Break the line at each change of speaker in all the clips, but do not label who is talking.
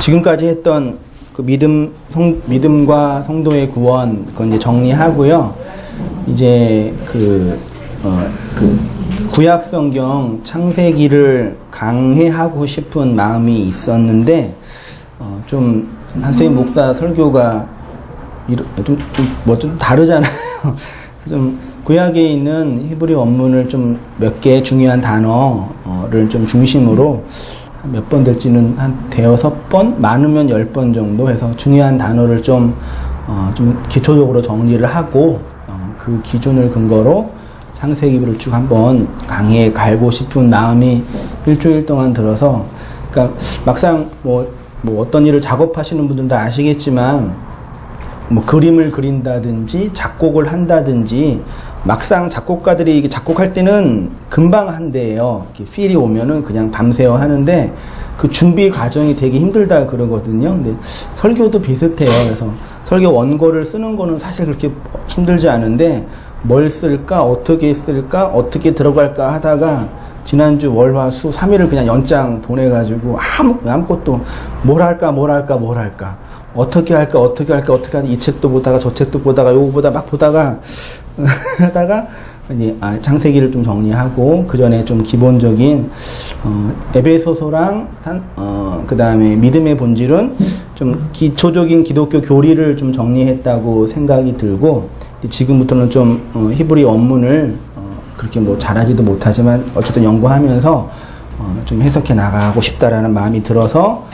지금까지 했던 그 믿음과 성도의 구원, 그건 이제 정리하고요. 이제 그 구약 성경 창세기를 강해하고 싶은 마음이 있었는데, 좀, 한세인 목사 설교가 좀 다르잖아요. 좀, 구약에 있는 히브리 원문을 좀 몇 개 중요한 단어를 좀 중심으로 몇 번 될지는 한 대여섯 번, 많으면 10번 정도 해서 중요한 단어를 좀 기초적으로 정리를 하고, 그 기준을 근거로 창세기를 쭉 한번 강의에 갈고 싶은 마음이 일주일 동안 들어서, 그러니까 막상 뭐 어떤 일을 작업하시는 분들도 아시겠지만, 뭐 그림을 그린다든지 작곡을 한다든지, 막상 작곡가들이 이게 작곡할 때는 금방 한대요. 필이 오면은 그냥 밤새워 하는데 그 준비 과정이 되게 힘들다 그러거든요. 근데 설교도 비슷해요. 그래서 설교 원고를 쓰는 거는 사실 그렇게 힘들지 않은데, 뭘 쓸까, 어떻게 쓸까, 어떻게 들어갈까 하다가 지난주 월화수 3일을 그냥 연장 보내가지고 아무것도 뭘 할까 어떻게 할까 이 책도 보다가 저 책도 보다가 요거 보다 막 보다가 하다가 이제 창세기를 좀 정리하고, 그 전에 좀 기본적인 에베소서랑 그 다음에 믿음의 본질은 좀 기초적인 기독교 교리를 좀 정리했다고 생각이 들고, 지금부터는 좀 히브리 원문을 그렇게 뭐 잘하지도 못하지만 어쨌든 연구하면서 좀 해석해 나가고 싶다라는 마음이 들어서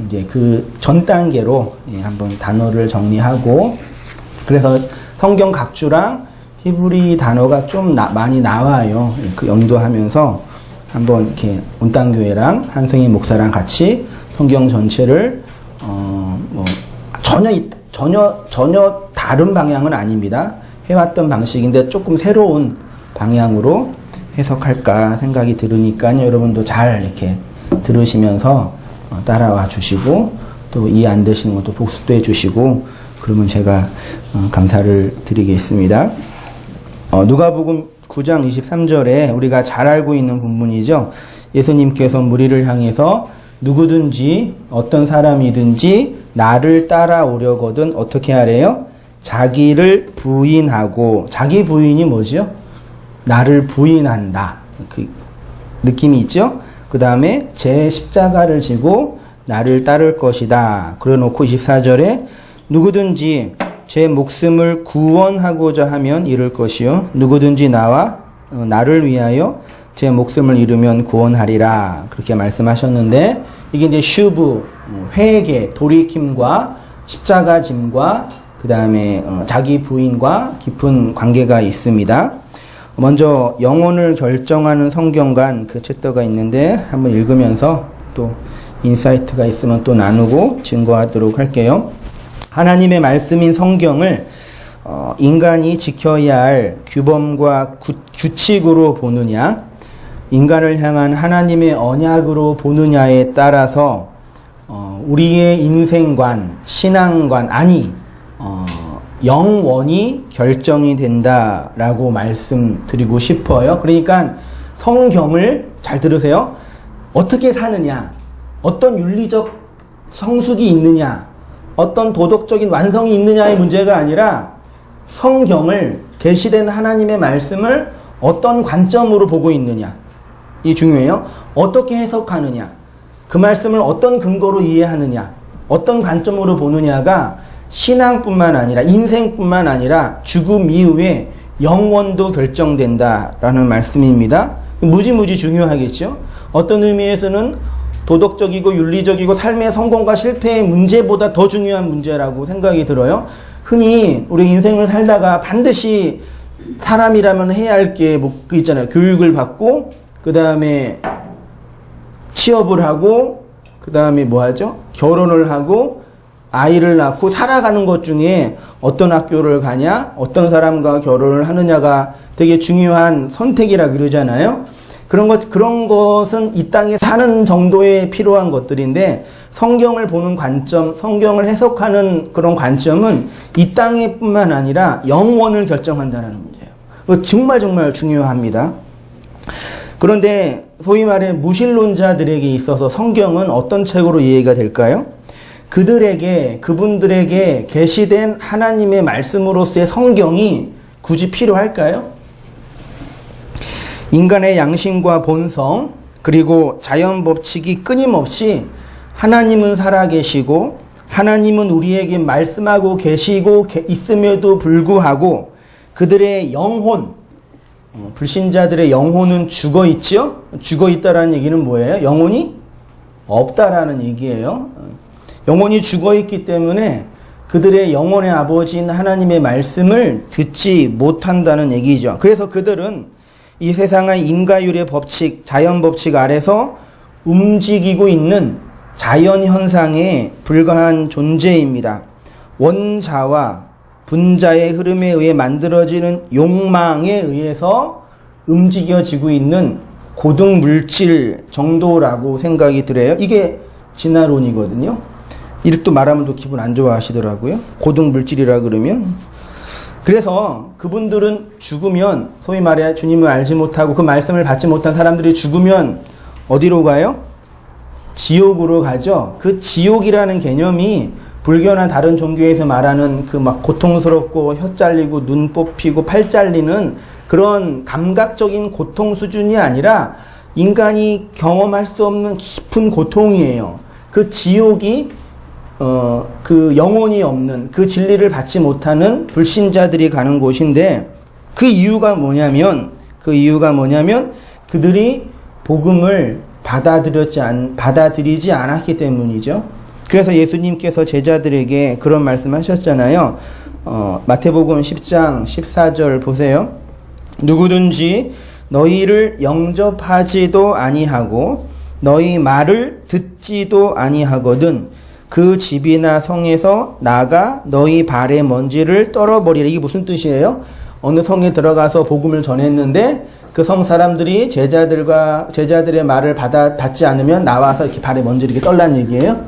이제 그 전 단계로 한번 단어를 정리하고, 그래서 성경 각주랑 히브리 단어가 좀 많이 나와요. 그 염두하면서 한번 이렇게 온땅교회랑 한승희 목사랑 같이 성경 전체를 뭐 전혀 다른 방향은 아닙니다. 해왔던 방식인데 조금 새로운 방향으로 해석할까 생각이 들으니까요. 여러분도 잘 이렇게 들으시면서 따라와 주시고, 또 이해 안 되시는 것도 복습도 해 주시고, 그러면 제가 감사를 드리겠습니다. 누가복음 9장 23절에 우리가 잘 알고 있는 본문이죠. 예수님께서 무리를 향해서 누구든지 어떤 사람이든지 나를 따라오려거든 어떻게 하래요? 자기를 부인하고, 자기 부인이 뭐죠? 나를 부인한다. 그 느낌이 있죠? 그 다음에 제 십자가를 지고 나를 따를 것이다. 그래 놓고 24절에 누구든지 제 목숨을 구원하고자 하면 잃을 것이요. 누구든지 나를 위하여 제 목숨을 잃으면 구원하리라. 그렇게 말씀하셨는데, 이게 이제 슈브, 회개, 돌이킴과 십자가 짐과 그 다음에 자기 부인과 깊은 관계가 있습니다. 먼저 영혼을 결정하는 성경관 그 챕터가 있는데 한번 읽으면서 또 인사이트가 있으면 또 나누고 증거하도록 할게요. 하나님의 말씀인 성경을 인간이 지켜야 할 규범과 규칙으로 보느냐, 인간을 향한 하나님의 언약으로 보느냐에 따라서 우리의 인생관, 신앙관, 영원히 결정이 된다라고 말씀드리고 싶어요. 그러니까 성경을 잘 들으세요. 어떻게 사느냐, 어떤 윤리적 성숙이 있느냐, 어떤 도덕적인 완성이 있느냐의 문제가 아니라 성경을, 계시된 하나님의 말씀을 어떤 관점으로 보고 있느냐, 이 중요해요. 어떻게 해석하느냐, 그 말씀을 어떤 근거로 이해하느냐, 어떤 관점으로 보느냐가 신앙뿐만 아니라, 인생뿐만 아니라 죽음 이후에 영원도 결정된다라는 말씀입니다. 무지무지 중요하겠죠. 어떤 의미에서는 도덕적이고 윤리적이고 삶의 성공과 실패의 문제보다 더 중요한 문제라고 생각이 들어요. 흔히 우리 인생을 살다가 반드시 사람이라면 해야 할 게 뭐 있잖아요. 교육을 받고, 그 다음에 취업을 하고, 그 다음에 뭐 하죠? 결혼을 하고 아이를 낳고 살아가는 것 중에 어떤 학교를 가냐, 어떤 사람과 결혼을 하느냐가 되게 중요한 선택이라 그러잖아요. 그런 것은 이 땅에 사는 정도에 필요한 것들인데, 성경을 보는 관점, 성경을 해석하는 그런 관점은 이 땅에 뿐만 아니라 영원을 결정한다는 문제예요. 그거 정말 중요합니다. 그런데 소위 말해 무신론자들에게 있어서 성경은 어떤 책으로 이해가 될까요? 그분들에게 계시된 하나님의 말씀으로서의 성경이 굳이 필요할까요? 인간의 양심과 본성, 그리고 자연 법칙이 끊임없이 하나님은 살아계시고 하나님은 우리에게 말씀하고 계시고 있음에도 불구하고 그들의 영혼, 불신자들의 영혼은 죽어 있죠? 죽어 있다라는 얘기는 뭐예요? 영혼이 없다라는 얘기예요. 영혼이 죽어 있기 때문에 그들의 영혼의 아버지인 하나님의 말씀을 듣지 못한다는 얘기죠. 그래서 그들은 이 세상의 인과율의 법칙, 자연 법칙 아래서 움직이고 있는 자연 현상에 불과한 존재입니다. 원자와 분자의 흐름에 의해 만들어지는 욕망에 의해서 움직여지고 있는 고등 물질 정도라고 생각이 들어요. 이게 진화론이거든요. 이렇게 말하면 또 기분 안 좋아하시더라고요. 고등 물질이라 그러면. 그래서 그분들은 죽으면, 소위 말해 주님을 알지 못하고 그 말씀을 받지 못한 사람들이 죽으면 어디로 가요? 지옥으로 가죠. 그 지옥이라는 개념이 불교나 다른 종교에서 말하는 그 막 고통스럽고 혀 잘리고 눈 뽑히고 팔 잘리는 그런 감각적인 고통 수준이 아니라 인간이 경험할 수 없는 깊은 고통이에요. 그 지옥이 그 영혼이 없는, 그 진리를 받지 못하는 불신자들이 가는 곳인데, 그 이유가 뭐냐면 그들이 복음을 받아들이지 않았기 때문이죠. 그래서 예수님께서 제자들에게 그런 말씀하셨잖아요. 마태복음 10장 14절 보세요. 누구든지 너희를 영접하지도 아니하고 너희 말을 듣지도 아니하거든 그 집이나 성에서 나가 너희 발의 먼지를 떨어버리라. 이게 무슨 뜻이에요? 어느 성에 들어가서 복음을 전했는데 그 성 사람들이 제자들의 말을 받지 않으면 나와서 이렇게 발에 먼지를 이렇게 떨라는 얘기예요.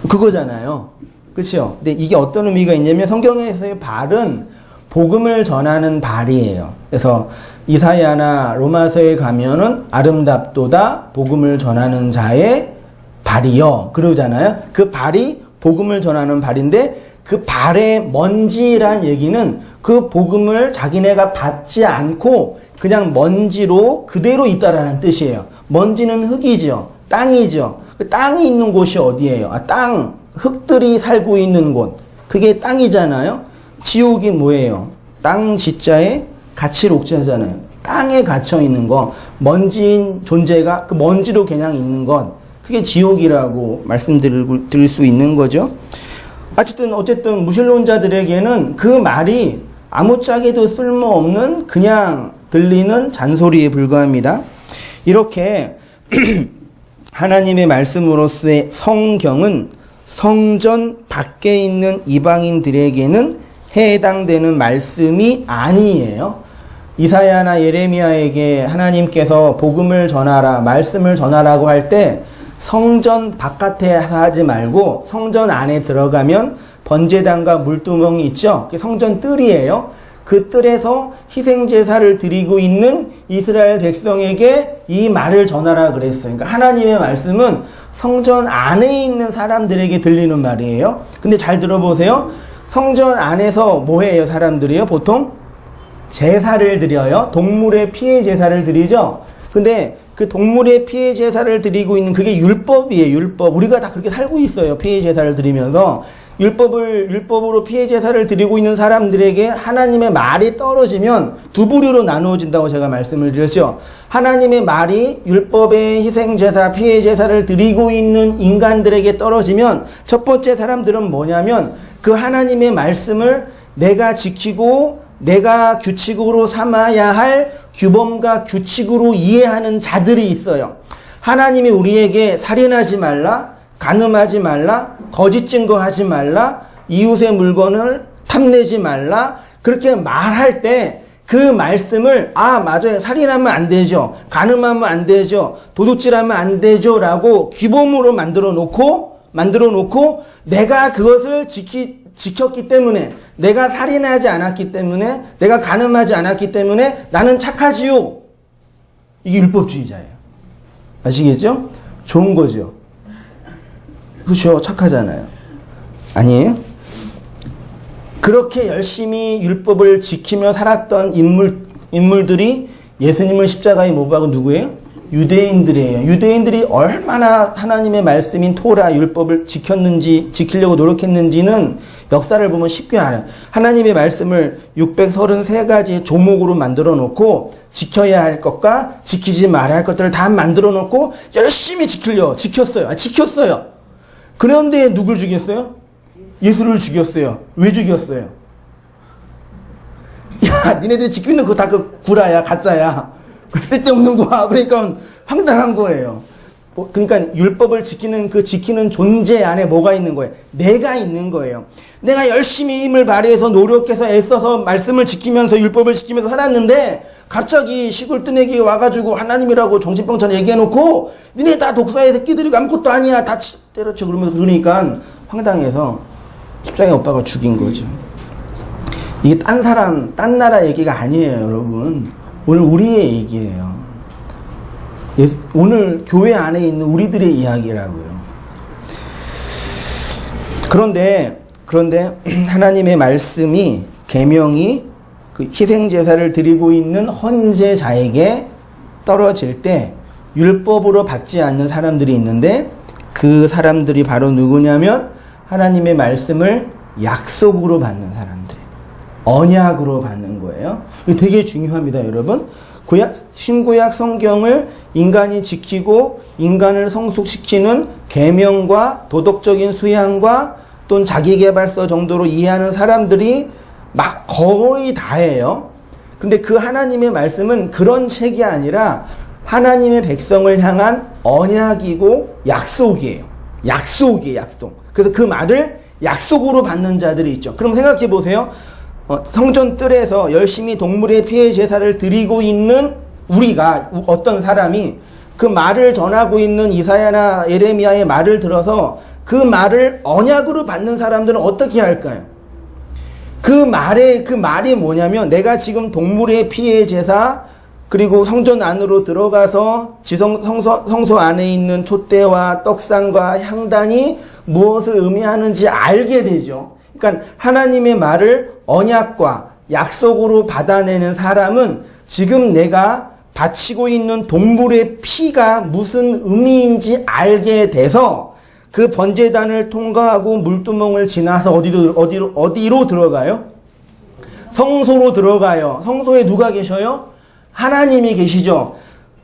그거잖아요. 그렇죠? 근데 이게 어떤 의미가 있냐면 성경에서의 발은 복음을 전하는 발이에요. 그래서 이사야나 로마서에 가면은 아름답도다 복음을 전하는 자의 발이요 그러잖아요. 그 발이 복음을 전하는 발인데 그 발의 먼지란 얘기는 그 복음을 자기네가 받지 않고 그냥 먼지로 그대로 있다라는 뜻이에요. 먼지는 흙이죠. 땅이죠. 그 땅이 있는 곳이 어디예요? 흙들이 살고 있는 곳. 그게 땅이잖아요. 지옥이 뭐예요? 땅 지자에 갇힐 옥자잖아요. 땅에 갇혀 있는 거. 먼지인 존재가 그 먼지로 그냥 있는 것. 그게 지옥이라고 말씀드릴 수 있는 거죠. 어쨌든 무신론자들에게는 그 말이 아무짝에도 쓸모없는 그냥 들리는 잔소리에 불과합니다. 이렇게 하나님의 말씀으로서의 성경은 성전 밖에 있는 이방인들에게는 해당되는 말씀이 아니에요. 이사야나 예레미야에게 하나님께서 복음을 전하라, 말씀을 전하라고 할 때 성전 바깥에 하지 말고 성전 안에 들어가면 번제단과 물두멍이 있죠. 그게 성전 뜰이에요. 그 뜰에서 희생제사를 드리고 있는 이스라엘 백성에게 이 말을 전하라 그랬어요. 그러니까 하나님의 말씀은 성전 안에 있는 사람들에게 들리는 말이에요. 근데 잘 들어보세요. 성전 안에서 뭐 해요, 사람들이요? 보통 제사를 드려요. 동물의 피해 제사를 드리죠. 근데 그 동물의 피해 제사를 드리고 있는 그게 율법이에요, 율법. 우리가 다 그렇게 살고 있어요, 피해 제사를 드리면서. 율법으로 피해 제사를 드리고 있는 사람들에게 하나님의 말이 떨어지면 두 부류로 나누어진다고 제가 말씀을 드렸죠. 하나님의 말이 율법의 희생 제사, 피해 제사를 드리고 있는 인간들에게 떨어지면 첫 번째 사람들은 뭐냐면 그 하나님의 말씀을 내가 지키고 내가 규칙으로 삼아야 할 규범과 규칙으로 이해하는 자들이 있어요. 하나님이 우리에게 살인하지 말라, 간음하지 말라, 거짓 증거하지 말라, 이웃의 물건을 탐내지 말라, 그렇게 말할 때 그 말씀을 맞아요, 살인하면 안 되죠, 간음하면 안 되죠, 도둑질하면 안 되죠 라고 규범으로 만들어 놓고 내가 그것을 지켰기 때문에, 내가 살인하지 않았기 때문에, 내가 간음하지 않았기 때문에 나는 착하지요. 이게 율법주의자예요. 아시겠죠? 좋은 거죠. 그렇죠. 착하잖아요. 아니에요? 그렇게 열심히 율법을 지키며 살았던 인물들이 예수님을 십자가에 못 박은 누구예요? 유대인들이에요. 유대인들이 얼마나 하나님의 말씀인 토라 율법을 지키려고 노력했는지는 역사를 보면 쉽게 알아요. 하나님의 말씀을 633가지 조목으로 만들어 놓고 지켜야 할 것과 지키지 말아야 할 것들을 다 만들어 놓고 열심히 지켰어요. 그런데 누굴 죽였어요? 예수를 죽였어요. 왜 죽였어요? 야, 니네들이 지키고 있는 그거 다 그 구라야, 가짜야. 쓸데없는 거야. 그러니까 황당한 거예요. 그러니까 율법을 지키는 그 지키는 존재 안에 뭐가 있는 거예요? 내가 있는 거예요. 내가 열심히 힘을 발휘해서 노력해서 애써서 말씀을 지키면서 율법을 지키면서 살았는데 갑자기 시골 뜨내기 와가지고 하나님이라고 정신병처럼 얘기해놓고 니네 다 독사의 새끼들이 아무것도 아니야. 다 때려쳐. 그러니까 황당해서 십자가에 못 박아 죽인 거죠. 이게 딴 나라 얘기가 아니에요, 여러분. 오늘 우리의 얘기예요. 오늘 교회 안에 있는 우리들의 이야기라고요. 그런데 하나님의 말씀이 계명이 그 희생 제사를 드리고 있는 헌제자에게 떨어질 때 율법으로 받지 않는 사람들이 있는데 그 사람들이 바로 누구냐면 하나님의 말씀을 약속으로 받는 사람들, 언약으로 받는 거예요. 이거 되게 중요합니다, 여러분. 신구약 성경을 인간이 지키고 인간을 성숙시키는 계명과 도덕적인 수양과 또는 자기계발서 정도로 이해하는 사람들이 막 거의 다예요. 근데 그 하나님의 말씀은 그런 책이 아니라 하나님의 백성을 향한 언약이고 약속이에요. 약속이에요, 약속. 그래서 그 말을 약속으로 받는 자들이 있죠. 그럼 생각해 보세요. 성전 뜰에서 열심히 동물의 피해 제사를 드리고 있는 우리가 어떤 사람이 그 말을 전하고 있는 이사야나 예레미야의 말을 들어서 그 말을 언약으로 받는 사람들은 어떻게 할까요? 그 말이 뭐냐면 내가 지금 동물의 피해 제사 그리고 성전 안으로 들어가서 성소 안에 있는 촛대와 떡상과 향단이 무엇을 의미하는지 알게 되죠. 그러니까 하나님의 말을 언약과 약속으로 받아내는 사람은 지금 내가 바치고 있는 동물의 피가 무슨 의미인지 알게 돼서 그 번제단을 통과하고 물두멍을 지나서 어디로 들어가요? 성소로 들어가요. 성소에 누가 계셔요? 하나님이 계시죠.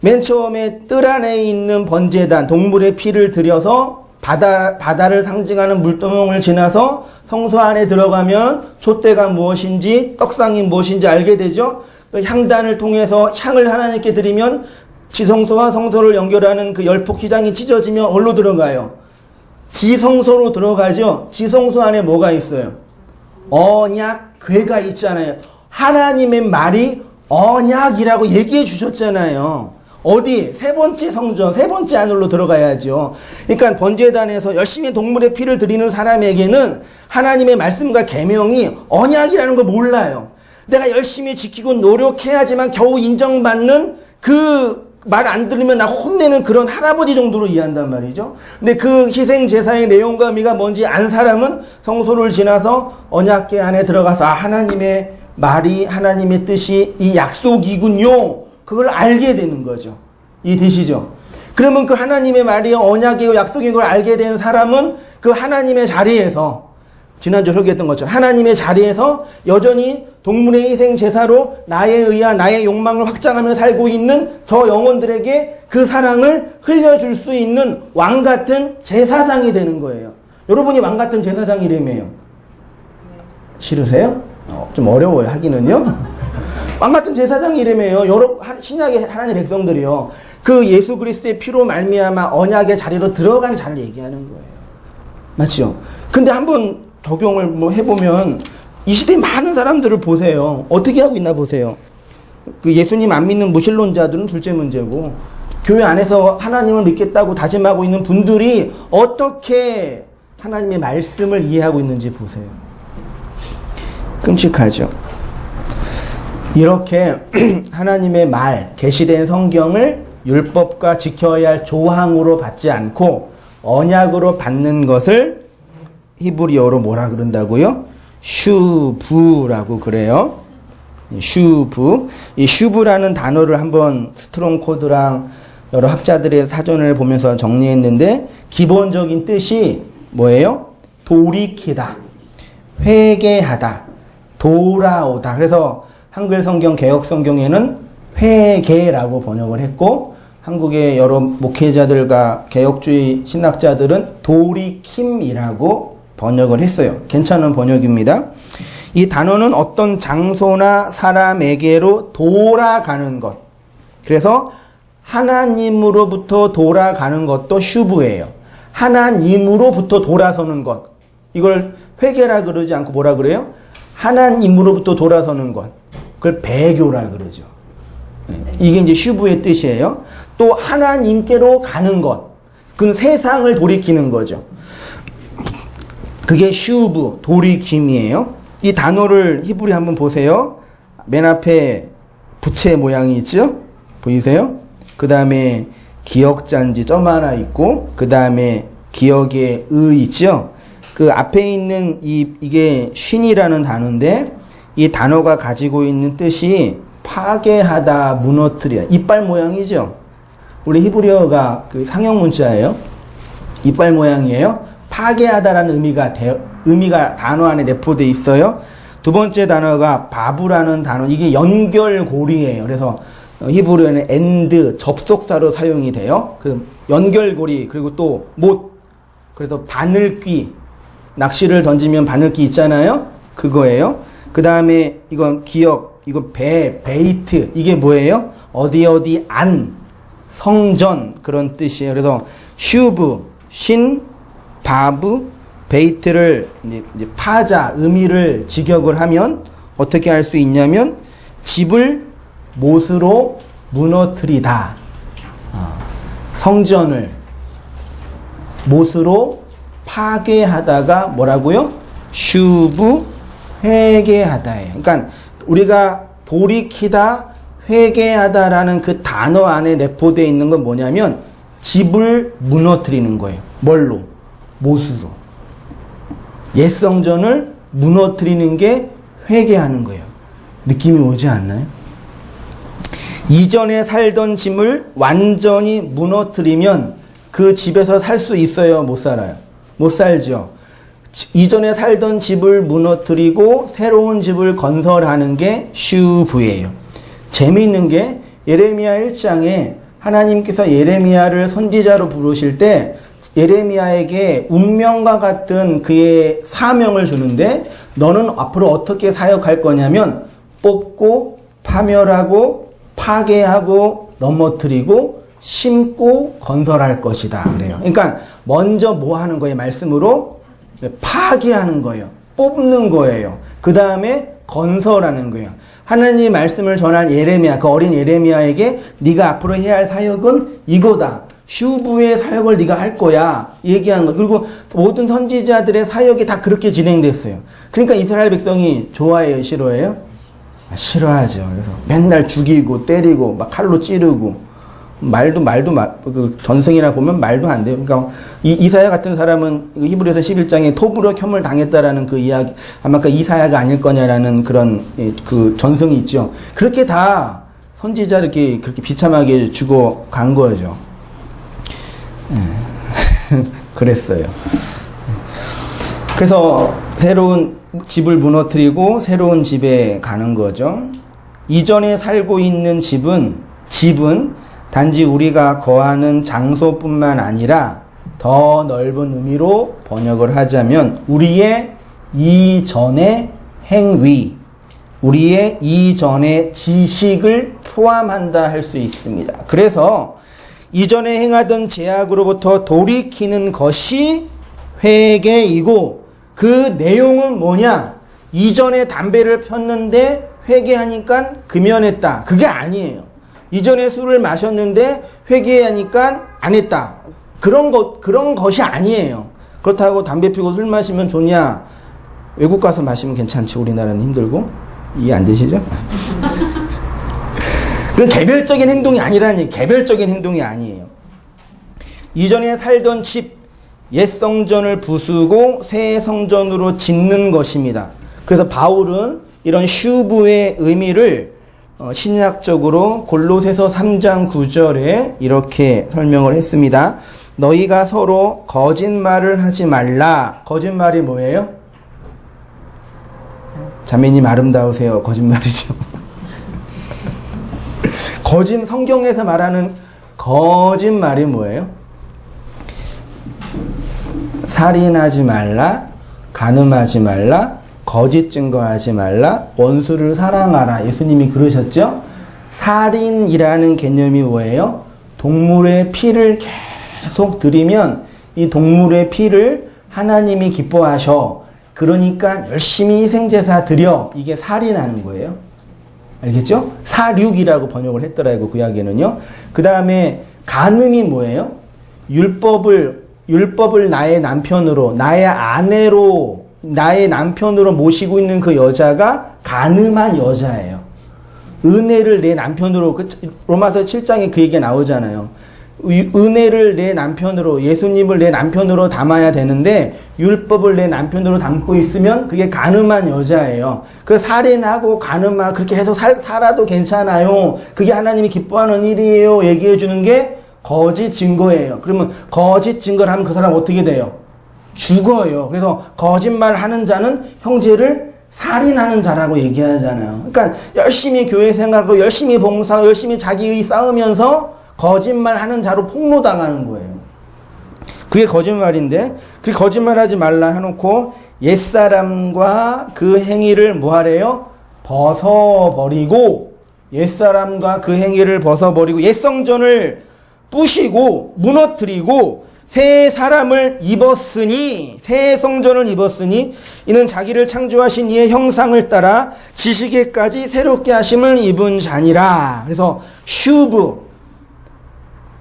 맨 처음에 뜰 안에 있는 번제단, 동물의 피를 들여서 바다를 상징하는 물두멍을 지나서 성소 안에 들어가면 촛대가 무엇인지 떡상이 무엇인지 알게 되죠. 향단을 통해서 향을 하나님께 드리면 지성소와 성소를 연결하는 그 열폭 휘장이 찢어지면 어디로 들어가요? 지성소로 들어가죠. 지성소 안에 뭐가 있어요? 언약궤가 있잖아요. 하나님의 말이 언약이라고 얘기해 주셨잖아요. 어디? 세 번째 성전, 세 번째 안으로 들어가야죠. 그러니까 번제단에서 열심히 동물의 피를 드리는 사람에게는 하나님의 말씀과 계명이 언약이라는 걸 몰라요. 내가 열심히 지키고 노력해야지만 겨우 인정받는 그 말 안 들으면 나 혼내는 그런 할아버지 정도로 이해한단 말이죠. 근데 그 희생 제사의 내용과 의미가 뭔지 안 사람은 성소를 지나서 언약궤 안에 들어가서 하나님의 말이 하나님의 뜻이 이 약속이군요. 그걸 알게 되는 거죠. 이해되시죠? 그러면 그 하나님의 말이 언약이고 약속인 걸 알게 된 사람은 그 하나님의 자리에서 지난주 설교했던 것처럼 하나님의 자리에서 여전히 동물의 희생 제사로 나의 의와 나의 욕망을 확장하며 살고 있는 저 영혼들에게 그 사랑을 흘려줄 수 있는 왕 같은 제사장이 되는 거예요. 여러분이 왕 같은 제사장이라며요. 싫으세요? 좀 어려워요, 하기는요. 왕 같은 제사장이라며요. 여러 신약의 하나님의 백성들이요. 그 예수 그리스도의 피로 말미암아 언약의 자리로 들어간 자를 얘기하는 거예요. 맞죠? 근데 한번 적용을 뭐 해보면 이 시대에 많은 사람들을 보세요. 어떻게 하고 있나 보세요. 그 예수님 안 믿는 무신론자들은 둘째 문제고 교회 안에서 하나님을 믿겠다고 다짐하고 있는 분들이 어떻게 하나님의 말씀을 이해하고 있는지 보세요. 끔찍하죠. 이렇게 하나님의 말, 계시된 성경을 율법과 지켜야 할 조항으로 받지 않고 언약으로 받는 것을 히브리어로 뭐라 그런다고요? 슈브라고 그래요. 슈브. 이 슈브라는 단어를 한번 스트롱 코드랑 여러 학자들의 사전을 보면서 정리했는데 기본적인 뜻이 뭐예요? 돌이키다, 회개하다, 돌아오다. 그래서 한글 성경, 개역 성경에는 회개라고 번역을 했고 한국의 여러 목회자들과 개역주의 신학자들은 돌이킴이라고 번역을 했어요. 괜찮은 번역입니다. 이 단어는 어떤 장소나 사람에게로 돌아가는 것. 그래서 하나님으로부터 돌아가는 것도 슈브예요. 하나님으로부터 돌아서는 것. 이걸 회개라 그러지 않고 뭐라 그래요? 하나님으로부터 돌아서는 것. 그걸 배교라 그러죠. 이게 이제 슈브의 뜻이에요. 또 하나님께로 가는 것. 그건 세상을 돌이키는 거죠. 그게 슈브, 돌이킴이에요. 이 단어를 히브리 한번 보세요. 맨 앞에 부채 모양이 있죠? 보이세요? 그 다음에 기역자인지 점 하나 있고, 그 다음에 기역의 의 있죠? 그 앞에 있는 이게 쉰이라는 단어인데, 이 단어가 가지고 있는 뜻이 파괴하다, 무너뜨리다. 이빨 모양이죠? 우리 히브리어가 그 상형 문자예요. 이빨 모양이에요. 파괴하다라는 의미가 단어 안에 내포되어 있어요. 두 번째 단어가 바브라는 단어. 이게 연결고리예요. 그래서 히브리어는 엔드, 접속사로 사용이 돼요. 그 연결고리, 그리고 또 못, 그래서 바늘귀, 낚시를 던지면 바늘귀 있잖아요. 그거예요. 그 다음에 이건 기역, 이거 베이트. 이게 뭐예요? 어디 안, 성전, 그런 뜻이에요. 그래서 슈브, 신, 바브, 베이트를 이제 파자, 의미를 직역을 하면 어떻게 할 수 있냐면 집을 못으로 무너뜨리다. 성전을 못으로 파괴하다가 뭐라고요? 슈브, 회개하다예요. 그러니까 우리가 돌이키다, 회개하다라는 그 단어 안에 내포되어 있는 건 뭐냐면 집을 무너뜨리는 거예요. 뭘로? 못으로. 옛 성전을 무너뜨리는 게 회개하는 거예요. 느낌이 오지 않나요? 이전에 살던 집을 완전히 무너뜨리면 그 집에서 살 수 있어요? 못 살아요? 못 살죠. 이전에 살던 집을 무너뜨리고 새로운 집을 건설하는 게 슈브예요. 재미있는 게 예레미야 1장에 하나님께서 예레미야를 선지자로 부르실 때 예레미야에게 운명과 같은 그의 사명을 주는데 너는 앞으로 어떻게 사역할 거냐면 뽑고 파멸하고 파괴하고 넘어뜨리고 심고 건설할 것이다 그래요. 그러니까 먼저 뭐 하는 거예요? 말씀으로 파괴하는 거예요. 뽑는 거예요. 그 다음에 건설하는 거예요. 하나님의 말씀을 전한 예레미야, 그 어린 예레미야에게 네가 앞으로 해야 할 사역은 이거다. 슈브의 사역을 네가 할 거야. 얘기한 거. 그리고 모든 선지자들의 사역이 다 그렇게 진행됐어요. 그러니까 이스라엘 백성이 좋아해요? 싫어해요? 싫어하죠. 그래서 맨날 죽이고 때리고 막 칼로 찌르고 그 전승이나 보면 말도 안 돼요. 그러니까 이사야 같은 사람은 히브리서 11장에 톱으로 켬을 당했다라는 그 이야기, 아마 그 이사야가 아닐 거냐라는 그런 그 전승이 있죠. 그렇게 다 선지자를 그렇게 비참하게 죽어 간 거죠. 그랬어요. 그래서 새로운 집을 무너뜨리고 새로운 집에 가는 거죠. 이전에 살고 있는 집은 단지 우리가 거하는 장소뿐만 아니라 더 넓은 의미로 번역을 하자면 우리의 이전의 행위, 우리의 이전의 지식을 포함한다 할 수 있습니다. 그래서 이전에 행하던 죄악으로부터 돌이키는 것이 회개이고 그 내용은 뭐냐? 이전에 담배를 폈는데 회개하니까 금연했다. 그게 아니에요. 이전에 술을 마셨는데 회개하니까 안 했다. 그런 것이 아니에요. 그렇다고 담배 피고 술 마시면 좋냐? 외국 가서 마시면 괜찮지. 우리나라는 힘들고. 이해 안 되시죠? 그건 개별적인 행동이 아니라니. 개별적인 행동이 아니에요. 이전에 살던 집, 옛 성전을 부수고 새 성전으로 짓는 것입니다. 그래서 바울은 이런 슈브의 의미를 신약적으로 골로새서 3장 9절에 이렇게 설명을 했습니다. 너희가 서로 거짓말을 하지 말라. 거짓말이 뭐예요? 자매님 아름다우세요. 거짓말이죠. 성경에서 말하는 거짓말이 뭐예요? 살인하지 말라, 간음하지 말라, 거짓 증거하지 말라, 원수를 사랑하라. 예수님이 그러셨죠? 살인이라는 개념이 뭐예요? 동물의 피를 계속 드리면 이 동물의 피를 하나님이 기뻐하셔. 그러니까 열심히 희생제사 드려. 이게 살인하는 거예요. 알겠죠? 살육이라고 번역을 했더라고요. 구약에는요. 그 다음에 간음이 뭐예요? 율법을 나의 남편으로, 나의 아내로, 나의 남편으로 모시고 있는 그 여자가 간음한 여자예요. 은혜를 내 남편으로, 로마서 7장에 그 얘기가 나오잖아요. 은혜를 내 남편으로, 예수님을 내 남편으로 담아야 되는데 율법을 내 남편으로 담고 있으면 그게 간음한 여자예요. 그 살인하고 간음하고 그렇게 해서 살아도 괜찮아요. 그게 하나님이 기뻐하는 일이에요. 얘기해 주는 게 거짓 증거예요. 그러면 거짓 증거를 하면 그 사람 어떻게 돼요? 죽어요. 그래서 거짓말 하는 자는 형제를 살인하는 자라고 얘기하잖아요. 그러니까 열심히 교회 생활하고 열심히 봉사하고 열심히 자기의 싸우면서 거짓말 하는 자로 폭로당하는 거예요. 그게 거짓말인데, 그 거짓말하지 말라 해놓고 옛사람과 그 행위를 뭐 하래요? 벗어버리고, 옛사람과 그 행위를 벗어버리고 옛성전을 부시고 무너뜨리고 새 사람을 입었으니, 새 성전을 입었으니 이는 자기를 창조하신 이의 형상을 따라 지식에까지 새롭게 하심을 입은 자니라. 그래서 슈브,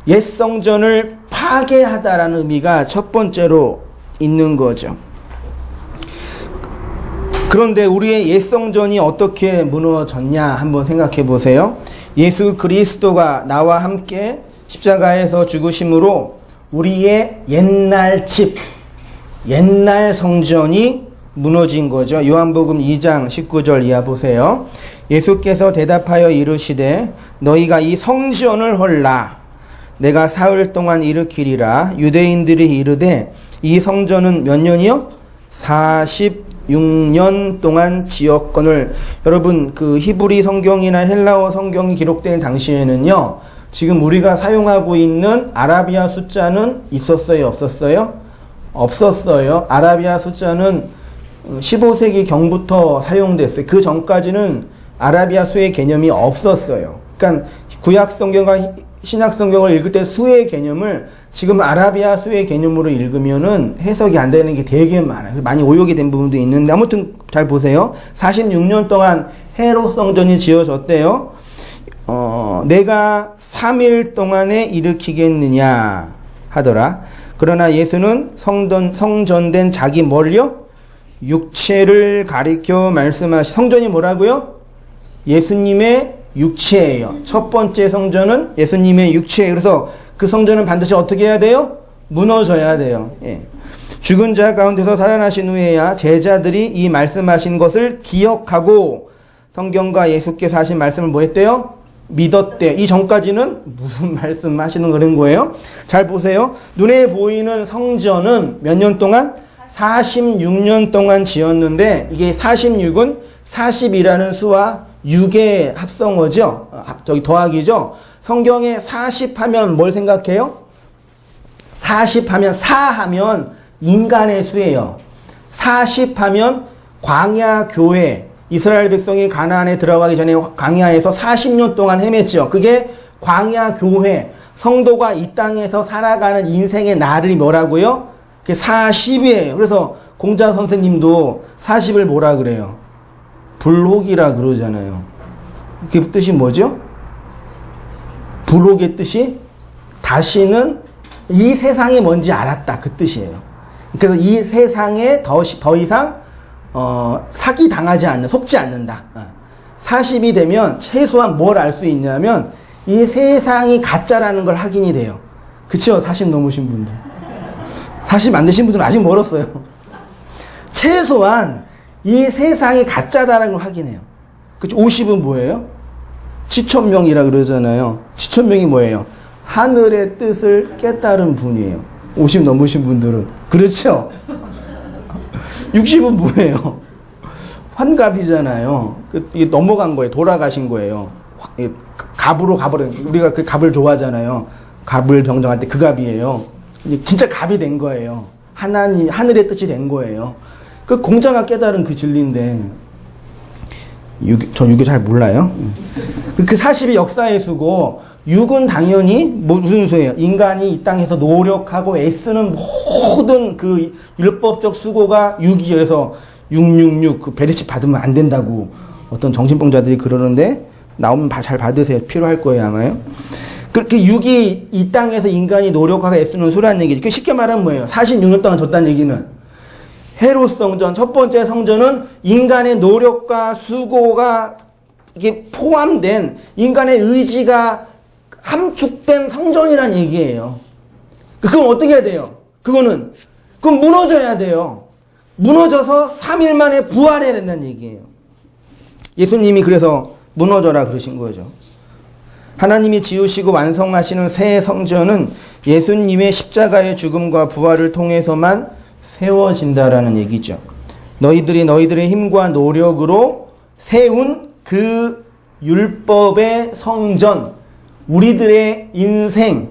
옛 성전을 파괴하다라는 의미가 첫 번째로 있는 거죠. 그런데 우리의 옛 성전이 어떻게 무너졌냐 한번 생각해 보세요. 예수 그리스도가 나와 함께 십자가에서 죽으심으로 우리의 옛날 집, 옛날 성전이 무너진 거죠. 요한복음 2장 19절 이하 보세요. 예수께서 대답하여 이르시되 너희가 이 성전을 헐라. 내가 사흘 동안 일으키리라. 유대인들이 이르되 이 성전은 몇 년이요? 46년 동안 지었거늘. 여러분 그 히브리 성경이나 헬라어 성경이 기록된 당시에는요, 지금 우리가 사용하고 있는 아라비아 숫자는 있었어요? 없었어요? 없었어요. 아라비아 숫자는 15세기 경부터 사용됐어요. 그 전까지는 아라비아 수의 개념이 없었어요. 그러니까 구약 성경과 신약 성경을 읽을 때 수의 개념을 지금 아라비아 수의 개념으로 읽으면은 해석이 안 되는 게 되게 많아요. 많이 오역이 된 부분도 있는데 아무튼 잘 보세요. 46년 동안 헤롯 성전이 지어졌대요. 내가 3일 동안에 일으키겠느냐 하더라. 그러나 예수는 성전된 자기 뭘요? 육체를 가리켜 말씀하시. 성전이 뭐라고요? 예수님의 육체예요. 첫 번째 성전은 예수님의 육체예요. 그래서 그 성전은 반드시 어떻게 해야 돼요? 무너져야 돼요. 예. 죽은 자 가운데서 살아나신 후에야 제자들이 이 말씀하신 것을 기억하고 성경과 예수께서 하신 말씀을 뭐 했대요? 믿었대. 이 전까지는 무슨 말씀 하시는 그런 거예요? 잘 보세요. 눈에 보이는 성전은 몇 년 동안? 46년 동안 지었는데 이게 46은 40이라는 수와 6의 합성어죠. 더하기죠. 성경에 40 하면 뭘 생각해요? 40 하면 4 하면 인간의 수예요. 40 하면 광야 교회, 이스라엘 백성이 가나안에 들어가기 전에 광야에서 40년 동안 헤맸죠. 그게 광야 교회, 성도가 이 땅에서 살아가는 인생의 날이 뭐라고요? 그게 40이에요. 그래서 공자 선생님도 40을 뭐라 그래요? 불혹이라 그러잖아요. 그 뜻이 뭐죠? 불혹의 뜻이 다시는 이 세상이 뭔지 알았다. 그 뜻이에요. 그래서 이 세상에 더 이상 사기 당하지 않는, 속지 않는다. 40이 되면 최소한 뭘 알 수 있냐면 이 세상이 가짜라는 걸 확인이 돼요. 그쵸? 40 넘으신 분들. 다시 만드신 분들은 아직 멀었어요. 최소한 이 세상이 가짜다라는 걸 확인해요. 그쵸? 50은 뭐예요? 지천명이라 그러잖아요. 지천명이 뭐예요? 하늘의 뜻을 깨달은 분이에요. 50 넘으신 분들은. 그렇죠? 60은 뭐예요? 환갑이잖아요. 이게 넘어간 거예요. 돌아가신 거예요. 갑으로 가버린, 우리가 그 갑을 좋아하잖아요. 갑을 병정할 때 그 갑이에요. 진짜 갑이 된 거예요. 하늘의 뜻이 된 거예요. 그 공자가 깨달은 그 진리인데, 저 유교 잘 몰라요. 그 40이 역사의 수고, 6은 당연히 무슨 수예요? 인간이 이 땅에서 노력하고 애쓰는 모든 그 율법적 수고가 6이에요. 그래서 666 그 베리시 받으면 안 된다고 어떤 정신병자들이 그러는데, 나오면 잘 받으세요. 필요할 거예요, 아마요. 그렇게 6이 이 땅에서 인간이 노력하고 애쓰는 수라는 얘기죠. 쉽게 말하면 뭐예요? 46년 동안 졌다는 얘기는 헤롯 성전, 첫 번째 성전은 인간의 노력과 수고가 이게 포함된 인간의 의지가 함축된 성전이란 얘기예요. 그건 어떻게 해야 돼요? 그건 무너져야 돼요. 무너져서 3일 만에 부활해야 된다는 얘기예요. 예수님이 그래서 무너져라 그러신 거죠. 하나님이 지으시고 완성하시는 새 성전은 예수님의 십자가의 죽음과 부활을 통해서만 세워진다라는 얘기죠. 너희들이 너희들의 힘과 노력으로 세운 그 율법의 성전, 우리들의 인생,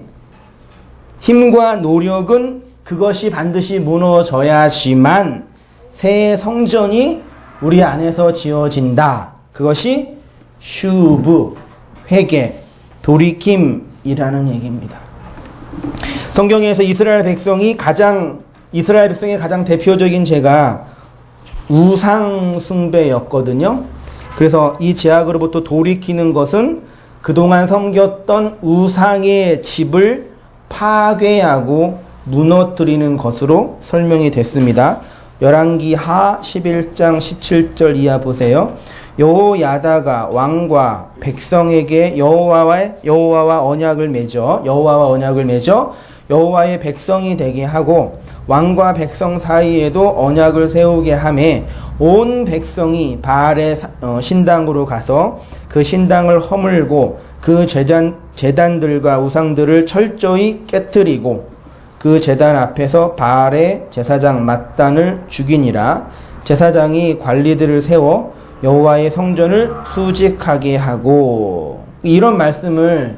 힘과 노력은 그것이 반드시 무너져야지만 새 성전이 우리 안에서 지어진다. 그것이 슈브, 회개, 돌이킴이라는 얘기입니다. 성경에서 이스라엘 백성의 가장 대표적인 죄가 우상 숭배였거든요. 그래서 이 죄악으로부터 돌이키는 것은 그동안 섬겼던 우상의 집을 파괴하고 무너뜨리는 것으로 설명이 됐습니다. 열왕기하 11장 17절 이하 보세요. 여호야다가 왕과 백성에게 여호와와 언약을 맺어 여호와의 백성이 되게 하고 왕과 백성 사이에도 언약을 세우게 하매 온 백성이 바알의 신당으로 가서 그 신당을 허물고 그 제단들과 우상들을 철저히 깨뜨리고 그 제단 앞에서 바알의 제사장 mat단을 죽이니라. 제사장이 관리들을 세워 여호와의 성전을 수직하게 하고, 이런 말씀을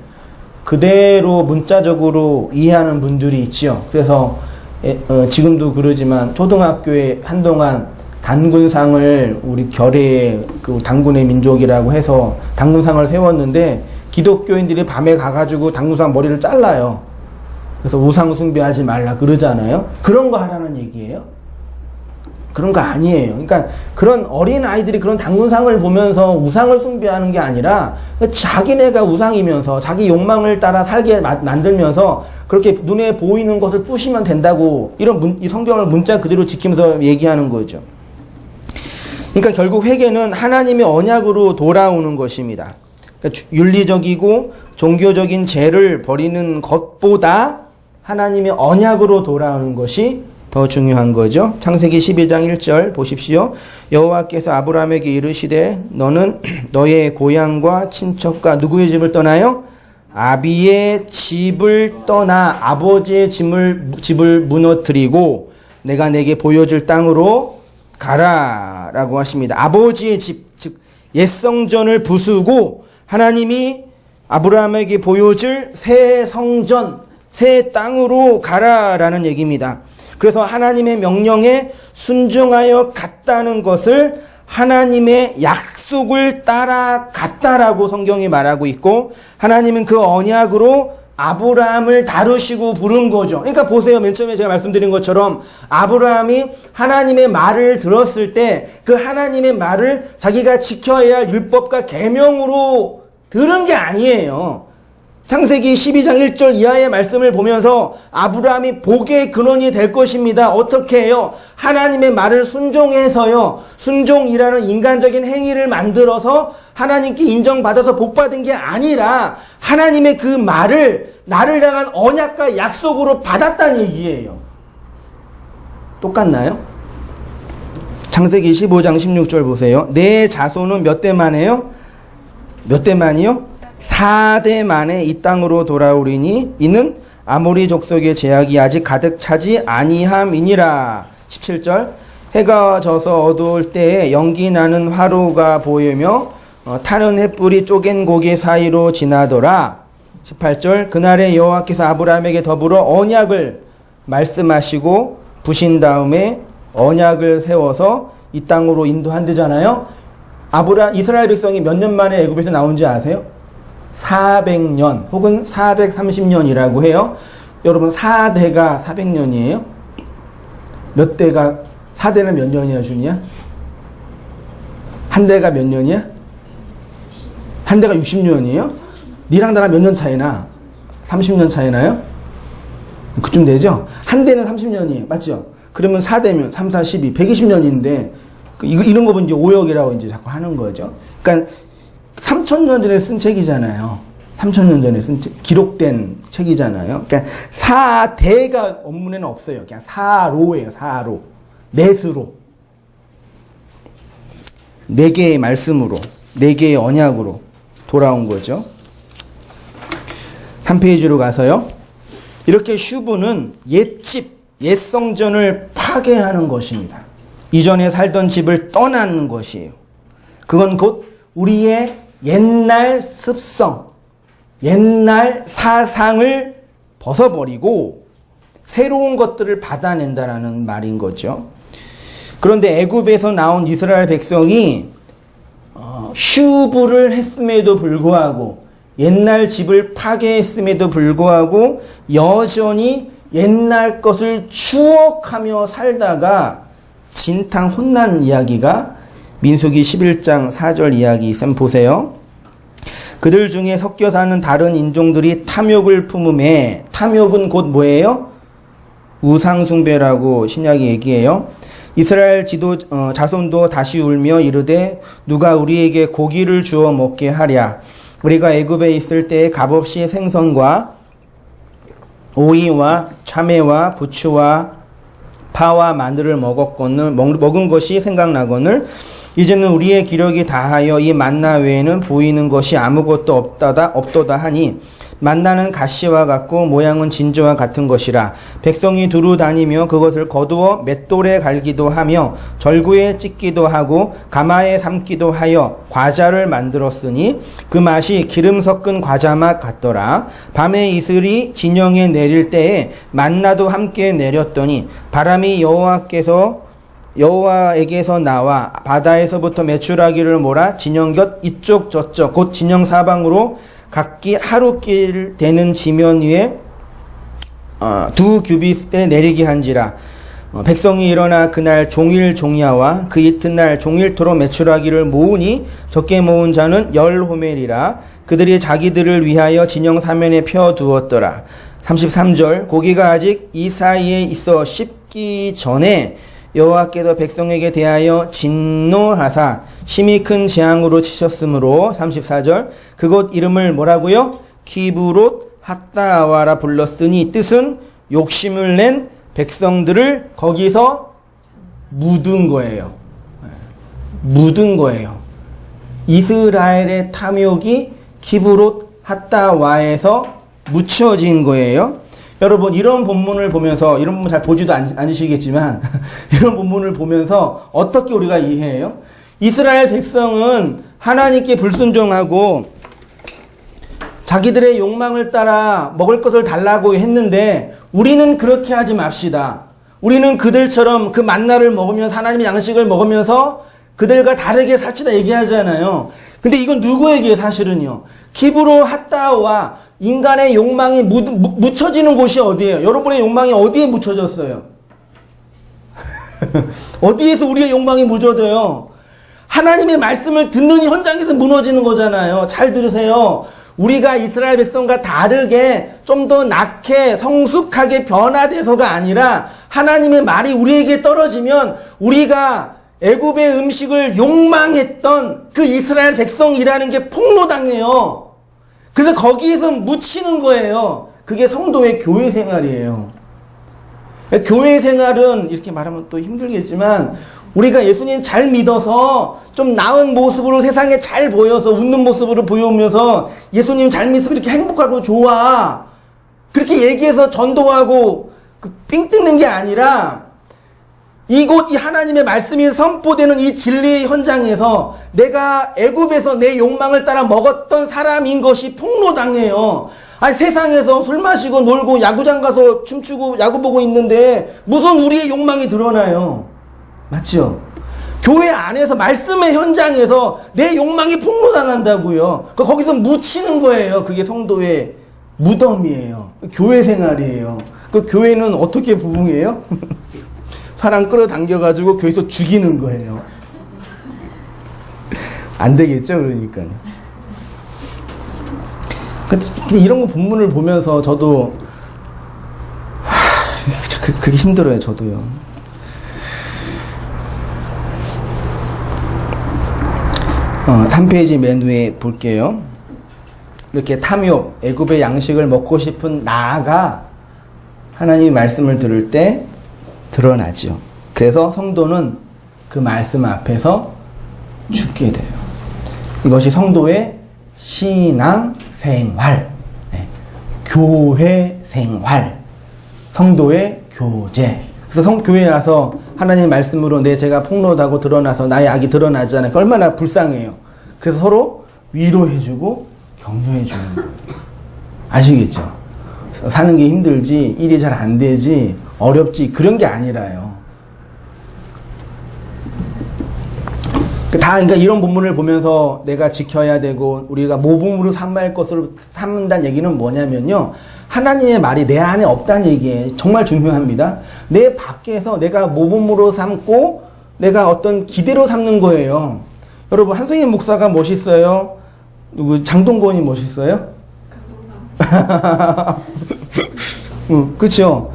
그대로 문자적으로 이해하는 분들이 있죠. 그래서 지금도 그러지만 초등학교에 한동안 단군상을 우리 결의 그 단군의 민족이라고 해서 단군상을 세웠는데 기독교인들이 밤에 가가지고 단군상 머리를 잘라요. 그래서 우상 숭배하지 말라 그러잖아요. 그런 거 하라는 얘기예요? 그런 거 아니에요. 그러니까 그런 어린 아이들이 그런 단군상을 보면서 우상을 숭배하는 게 아니라 자기네가 우상이면서 자기 욕망을 따라 살게 만들면서 그렇게 눈에 보이는 것을 부시면 된다고, 이 성경을 문자 그대로 지키면서 얘기하는 거죠. 그러니까 결국 회개는 하나님의 언약으로 돌아오는 것입니다. 그러니까 윤리적이고 종교적인 죄를 버리는 것보다 하나님의 언약으로 돌아오는 것이 더 중요한 거죠. 창세기 12장 1절 보십시오. 여호와께서 아브라함에게 이르시되 너는 너의 고향과 친척과 누구의 집을 떠나요? 아비의 집을 떠나 아버지의 집을 무너뜨리고 내가 내게 보여줄 땅으로 가라 라고 하십니다. 아버지의 집, 즉 옛 성전을 부수고 하나님이 아브라함에게 보여줄 새 성전, 새 땅으로 가라라는 얘기입니다. 그래서 하나님의 명령에 순종하여 갔다는 것을 하나님의 약속을 따라갔다라고 성경이 말하고 있고, 하나님은 그 언약으로 아브라함을 다루시고 부른 거죠. 그러니까 보세요. 맨 처음에 제가 말씀드린 것처럼 아브라함이 하나님의 말을 들었을 때 그 하나님의 말을 자기가 지켜야 할 율법과 계명으로 들은 게 아니에요. 창세기 12장 1절 이하의 말씀을 보면서 아브라함이 복의 근원이 될 것입니다. 어떻게 해요? 하나님의 말을 순종해서요. 순종이라는 인간적인 행위를 만들어서 하나님께 인정받아서 복받은 게 아니라 하나님의 그 말을 나를 향한 언약과 약속으로 받았다는 얘기예요. 똑같나요? 창세기 15장 16절 보세요. 내 자손은 몇 대 만에요? 몇 대 만이요? 4대 만에 이 땅으로 돌아오리니 이는 아모리 족속의 제약이 아직 가득 차지 아니함이니라. 17절 해가 져서 어두울 때에 연기 나는 화로가 보이며 타는 횃불이 쪼갠 고기 사이로 지나더라. 18절 그날에 여호와께서 아브라함에게 더불어 언약을 말씀하시고 부신 다음에 언약을 세워서 이 땅으로 인도한대잖아요. 이스라엘 백성이 몇 년 만에 애굽에서 나온지 아세요? 400년 혹은 430년이라고 해요. 여러분 4대가 400년이에요? 몇 대가 4대는 몇 년이야 준이야? 한 대가 몇 년이야? 한 대가 60년이에요? 니랑 나랑 몇 년 차이나? 30년 차이나요? 그쯤 되죠? 한 대는 30년이에요. 맞죠? 그러면 4대면 3, 4, 12, 120년인데 이런 거 보면 이제 오역이라고 이제 자꾸 하는 거죠. 그러니까 3,000년 전에 쓴 책이잖아요. 3,000년 전에 쓴 책, 기록된 책이잖아요. 그러니까 4대가 원문에는 없어요. 그냥 4로예요. 4로. 넷으로. 4개의 말씀으로, 4개의 언약으로 돌아온 거죠. 3페이지로 가서요. 이렇게 슈브는 옛집, 옛성전을 파괴하는 것입니다. 이전에 살던 집을 떠나는 것이에요. 그건 곧 우리의 옛날 습성, 옛날 사상을 벗어버리고 새로운 것들을 받아낸다라는 말인 거죠. 그런데 애굽에서 나온 이스라엘 백성이 슈브를 했음에도 불구하고 옛날 집을 파괴했음에도 불구하고 여전히 옛날 것을 추억하며 살다가 진탕 혼난 이야기가 민수기 11장 4절 이야기 있으면 보세요. 그들 중에 섞여 사는 다른 인종들이 탐욕을 품음에, 탐욕은 곧 뭐예요? 우상숭배라고 신약이 얘기해요. 이스라엘 자손도 다시 울며 이르되 누가 우리에게 고기를 주어 먹게 하랴. 우리가 애굽에 있을 때에 값없이 생선과 오이와 참외와 부추와 파와 마늘을 먹은 것이 생각나거늘 이제는 우리의 기력이 다하여 이 만나 외에는 보이는 것이 아무것도 없도다 하니 만나는 가시와 같고 모양은 진저와 같은 것이라. 백성이 두루 다니며 그것을 거두어 맷돌에 갈기도 하며 절구에 찢기도 하고 가마에 삶기도 하여 과자를 만들었으니 그 맛이 기름 섞은 과자 맛 같더라. 밤에 이슬이 진영에 내릴 때에 만나도 함께 내렸더니 바람이 여호와에게서 나와 바다에서부터 메추라기를 몰아 진영 곁 이쪽 저쪽 곧 진영 사방으로 각기 하루길 되는 지면 위에 2규빗에 내리게 한지라. 백성이 일어나 그날 종일 종야와 그 이튿날 종일토록 메추라기를 모으니 적게 모은 자는 10호멜이라. 그들이 자기들을 위하여 진영 사면에 펴두었더라. 33절 고기가 아직 이 사이에 있어 씹기 전에 여호와께서 백성에게 대하여 진노하사 심히 큰 재앙으로 치셨으므로 34절 그곳 이름을 뭐라고요? 키브롯 핫다와라 불렀으니 뜻은 욕심을 낸 백성들을 거기서 묻은 거예요. 묻은 거예요. 이스라엘의 탐욕이 키브롯 핫다와에서 묻혀진 거예요. 여러분 이런 본문을 보면서 이런 본문 잘 보지도 않으시겠지만 이런 본문을 보면서 어떻게 우리가 이해해요? 이스라엘 백성은 하나님께 불순종하고 자기들의 욕망을 따라 먹을 것을 달라고 했는데 우리는 그렇게 하지 맙시다. 우리는 그들처럼 그 만나를 먹으면서 하나님의 양식을 먹으면서 그들과 다르게 삽시다 얘기하잖아요. 근데 이건 누구에게 사실은요? 키브로 핫다와 인간의 욕망이 묻혀지는 곳이 어디예요? 여러분의 욕망이 어디에 묻혀졌어요? 어디에서 우리의 욕망이 묻혀져요? 하나님의 말씀을 듣는 현장에서 무너지는 거잖아요. 잘 들으세요. 우리가 이스라엘 백성과 다르게 좀 더 낙해 성숙하게 변화돼서가 아니라 하나님의 말이 우리에게 떨어지면 우리가 애굽의 음식을 욕망했던 그 이스라엘 백성이라는 게 폭로당해요. 그래서 거기에서 묻히는 거예요. 그게 성도의 교회 생활이에요. 교회 생활은 이렇게 말하면 또 힘들겠지만 우리가 예수님 잘 믿어서 좀 나은 모습으로 세상에 잘 보여서 웃는 모습으로 보여오면서 예수님 잘 믿으면 이렇게 행복하고 좋아. 그렇게 얘기해서 전도하고 삥 뜯는 게 아니라 이곳 이 하나님의 말씀이 선포되는 이 진리의 현장에서 내가 애굽에서 내 욕망을 따라 먹었던 사람인 것이 폭로당해요. 아니 세상에서 술 마시고 놀고 야구장 가서 춤추고 야구 보고 있는데 무슨 우리의 욕망이 드러나요? 맞죠? 교회 안에서 말씀의 현장에서 내 욕망이 폭로당한다고요. 거기서 묻히는 거예요. 그게 성도의 무덤이에요. 교회 생활이에요. 그 교회는 어떻게 부흥해요? 사람 끌어당겨가지고 교회에서 죽이는 거예요. 안 되겠죠, 그러니까요. 근데 이런 거 본문을 보면서 저도 그게 힘들어요, 저도요. 3페이지 맨 위에 볼게요. 이렇게 탐욕, 애굽의 양식을 먹고 싶은 나가 하나님의 말씀을 들을 때 드러나죠. 그래서 성도는 그 말씀 앞에서 죽게 돼요. 이것이 성도의 신앙생활, 교회 생활, 성도의 교제. 그래서 교회에 와서 하나님의 말씀으로 내 죄가 폭로하고 드러나서 나의 악이 드러나잖아요. 얼마나 불쌍해요. 그래서 서로 위로해주고 격려해주는 거예요. 아시겠죠? 사는 게 힘들지, 일이 잘 안 되지, 어렵지, 그런 게 아니라요. 그러니까 이런 본문을 보면서 내가 지켜야 되고 우리가 모범으로 삼을 것을 삼는다는 얘기는 뭐냐면요, 하나님의 말이 내 안에 없다는 얘기예요. 정말 중요합니다. 내 밖에서 내가 모범으로 삼고 내가 어떤 기대로 삼는 거예요. 여러분, 한승희 목사가 멋있어요? 누구 장동건이 멋있어요? 그쵸?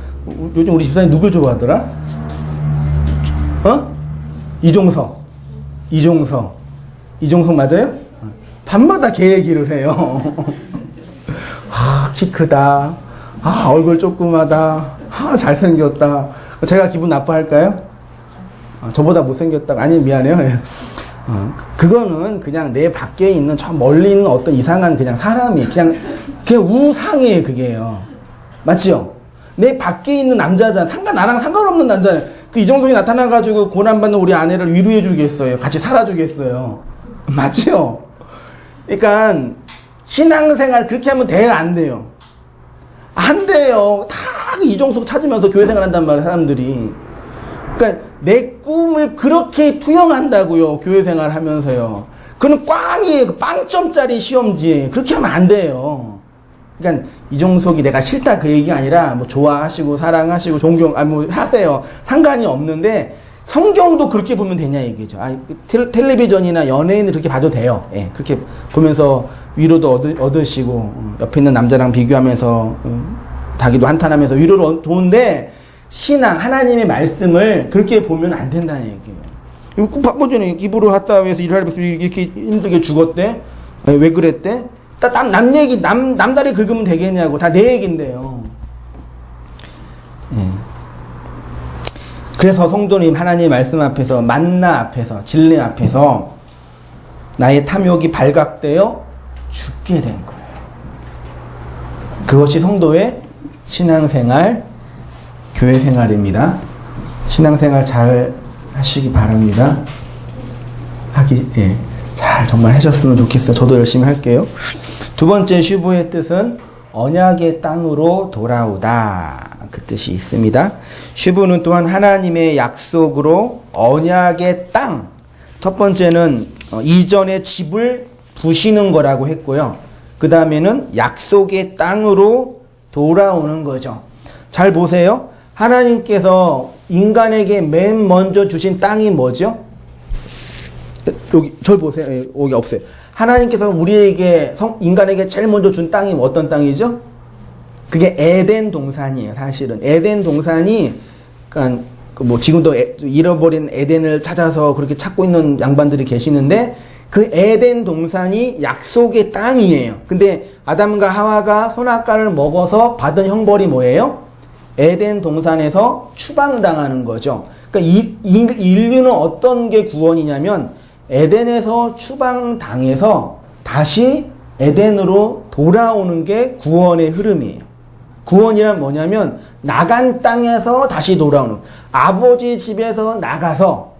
요즘 우리 집사님 누굴 좋아하더라? 이종석 맞아요? 밤마다 걔 얘기를 해요. 키 크다. 얼굴 조그마다. 잘생겼다. 제가 기분 나빠할까요? 저보다 못생겼다고. 아니, 미안해요. 그거는 그냥 내 밖에 있는 저 멀리 있는 어떤 이상한 그냥 사람이 그냥 우상이에요, 그게요. 맞죠? 내 밖에 있는 남자잖아. 나랑 상관없는 남자잖아. 그 이정석이 나타나가지고 고난받는 우리 아내를 위로해주겠어요. 같이 살아주겠어요. 맞죠? 그러니까 신앙생활 그렇게 하면 돼요, 안 돼요? 안 돼요. 다 이종석 찾으면서 교회 생활한단 말이에요, 사람들이. 그러니까 내 꿈을 그렇게 투영한다고요, 교회 생활하면서요. 그건 꽝이에요. 빵점짜리 시험지. 그렇게 하면 안 돼요. 그러니까 이종석이 내가 싫다 그 얘기가 아니라 뭐 좋아하시고 사랑하시고 하세요. 상관이 없는데 성경도 그렇게 보면 되냐 얘기죠. 텔레비전이나 연예인을 그렇게 봐도 돼요. 예, 그렇게 보면서 위로도 얻으시고 옆에 있는 남자랑 비교하면서 자기도 한탄하면서 위로를 좋은데 신앙 하나님의 말씀을 그렇게 보면 안 된다는 얘기예요. 이거 박건준이 기부를 했다 해서 일을 하면서 이렇게 힘들게 죽었대. 왜 그랬대? 남 얘기, 남다리 긁으면 되겠냐고. 다 내 얘기인데요. 예. 그래서 성도님 하나님의 말씀 앞에서, 만나 앞에서, 진리 앞에서 나의 탐욕이 발각되어 죽게 된 거예요. 그것이 성도의 신앙생활, 교회 생활입니다. 신앙생활 잘 하시기 바랍니다. 잘 정말 하셨으면 좋겠어요. 저도 열심히 할게요. 두 번째 슈브의 뜻은 언약의 땅으로 돌아오다. 그 뜻이 있습니다. 슈브는 또한 하나님의 약속으로 언약의 땅. 첫 번째는 이전의 집을 부시는 거라고 했고요. 그 다음에는 약속의 땅으로 돌아오는 거죠. 잘 보세요. 하나님께서 인간에게 맨 먼저 주신 땅이 뭐죠? 여기 절 보세요. 여기 없어요. 하나님께서 우리에게 인간에게 제일 먼저 준 땅이 어떤 땅이죠? 그게 에덴 동산이에요. 사실은 에덴 동산이 그러니까 뭐 지금도 잃어버린 에덴을 찾아서 그렇게 찾고 있는 양반들이 계시는데 그 에덴 동산이 약속의 땅이에요. 근데 아담과 하와가 선악과를 먹어서 받은 형벌이 뭐예요? 에덴 동산에서 추방당하는 거죠. 그러니까 인류는 어떤 게 구원이냐면 에덴에서 추방당해서 다시 에덴으로 돌아오는 게 구원의 흐름이에요. 구원이란 뭐냐면 나간 땅에서 다시 돌아오는, 아버지 집에서 나가서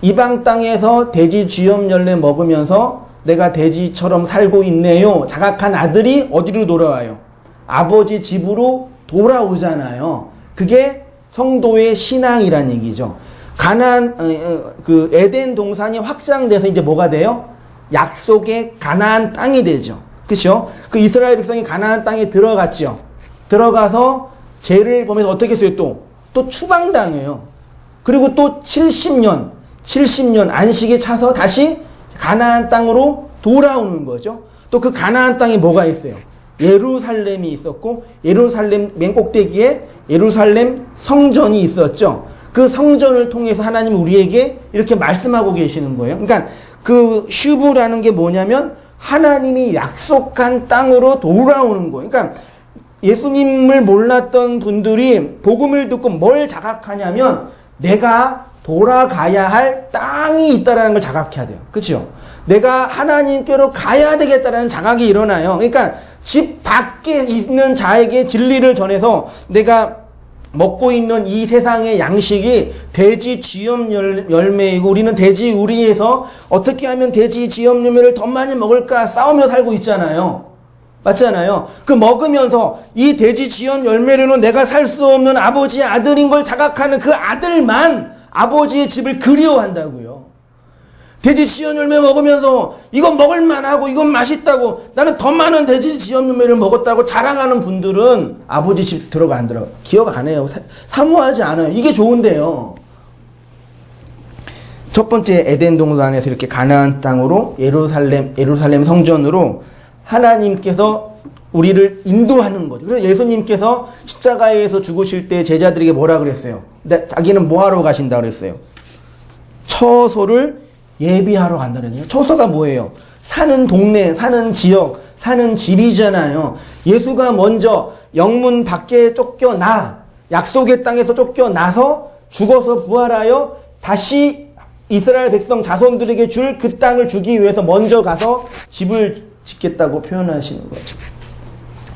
이방 땅에서 돼지 쥐염 열매 먹으면서 내가 돼지처럼 살고 있네요 자각한 아들이 어디로 돌아와요? 아버지 집으로 돌아오잖아요. 그게 성도의 신앙이란 얘기죠. 가나안, 그 에덴 동산이 확장돼서 이제 뭐가 돼요? 약속의 가나안 땅이 되죠. 그렇죠? 그 이스라엘 백성이 가나안 땅에 들어갔죠. 들어가서 죄를 보면서 어떻게 했어요? 또 추방당해요. 그리고 또 70년 안식에 차서 다시 가나안 땅으로 돌아오는 거죠. 또 그 가나안 땅에 뭐가 있어요? 예루살렘이 있었고, 예루살렘 맨 꼭대기에 예루살렘 성전이 있었죠. 그 성전을 통해서 하나님이 우리에게 이렇게 말씀하고 계시는 거예요. 그러니까 그 슈브라는 게 뭐냐면 하나님이 약속한 땅으로 돌아오는 거예요. 그러니까 예수님을 몰랐던 분들이 복음을 듣고 뭘 자각하냐면 내가 돌아가야 할 땅이 있다라는 걸 자각해야 돼요. 그렇죠? 내가 하나님께로 가야 되겠다라는 자각이 일어나요. 그러니까 집 밖에 있는 자에게 진리를 전해서 내가 먹고 있는 이 세상의 양식이 돼지 쥐염 열매이고 우리는 돼지 우리에서 어떻게 하면 돼지 쥐염 열매를 더 많이 먹을까 싸우며 살고 있잖아요. 맞잖아요. 그 먹으면서 이 돼지 쥐염 열매로는 내가 살 수 없는 아버지의 아들인 걸 자각하는 그 아들만 아버지의 집을 그리워한다고요. 돼지 쥐염 열매 먹으면서 이건 먹을만하고 이건 맛있다고 나는 더 많은 돼지 쥐염 열매를 먹었다고 자랑하는 분들은 아버지 집 들어가 안 들어가? 기억 안 해요. 사모하지 않아요. 이게 좋은데요. 첫 번째 에덴 동산에서 이렇게 가나안 땅으로 예루살렘 성전으로 하나님께서 우리를 인도하는 거죠. 그래서 예수님께서 십자가에서 죽으실 때 제자들에게 뭐라 그랬어요? 자기는 뭐 하러 가신다 그랬어요? 처소를 예비하러 간다 그랬거든요. 처소가 뭐예요? 사는 동네, 사는 지역, 사는 집이잖아요. 예수가 먼저 영문 밖에 쫓겨나, 약속의 땅에서 쫓겨나서 죽어서 부활하여 다시 이스라엘 백성 자손들에게 줄 그 땅을 주기 위해서 먼저 가서 집을 짓겠다고 표현하시는 거죠.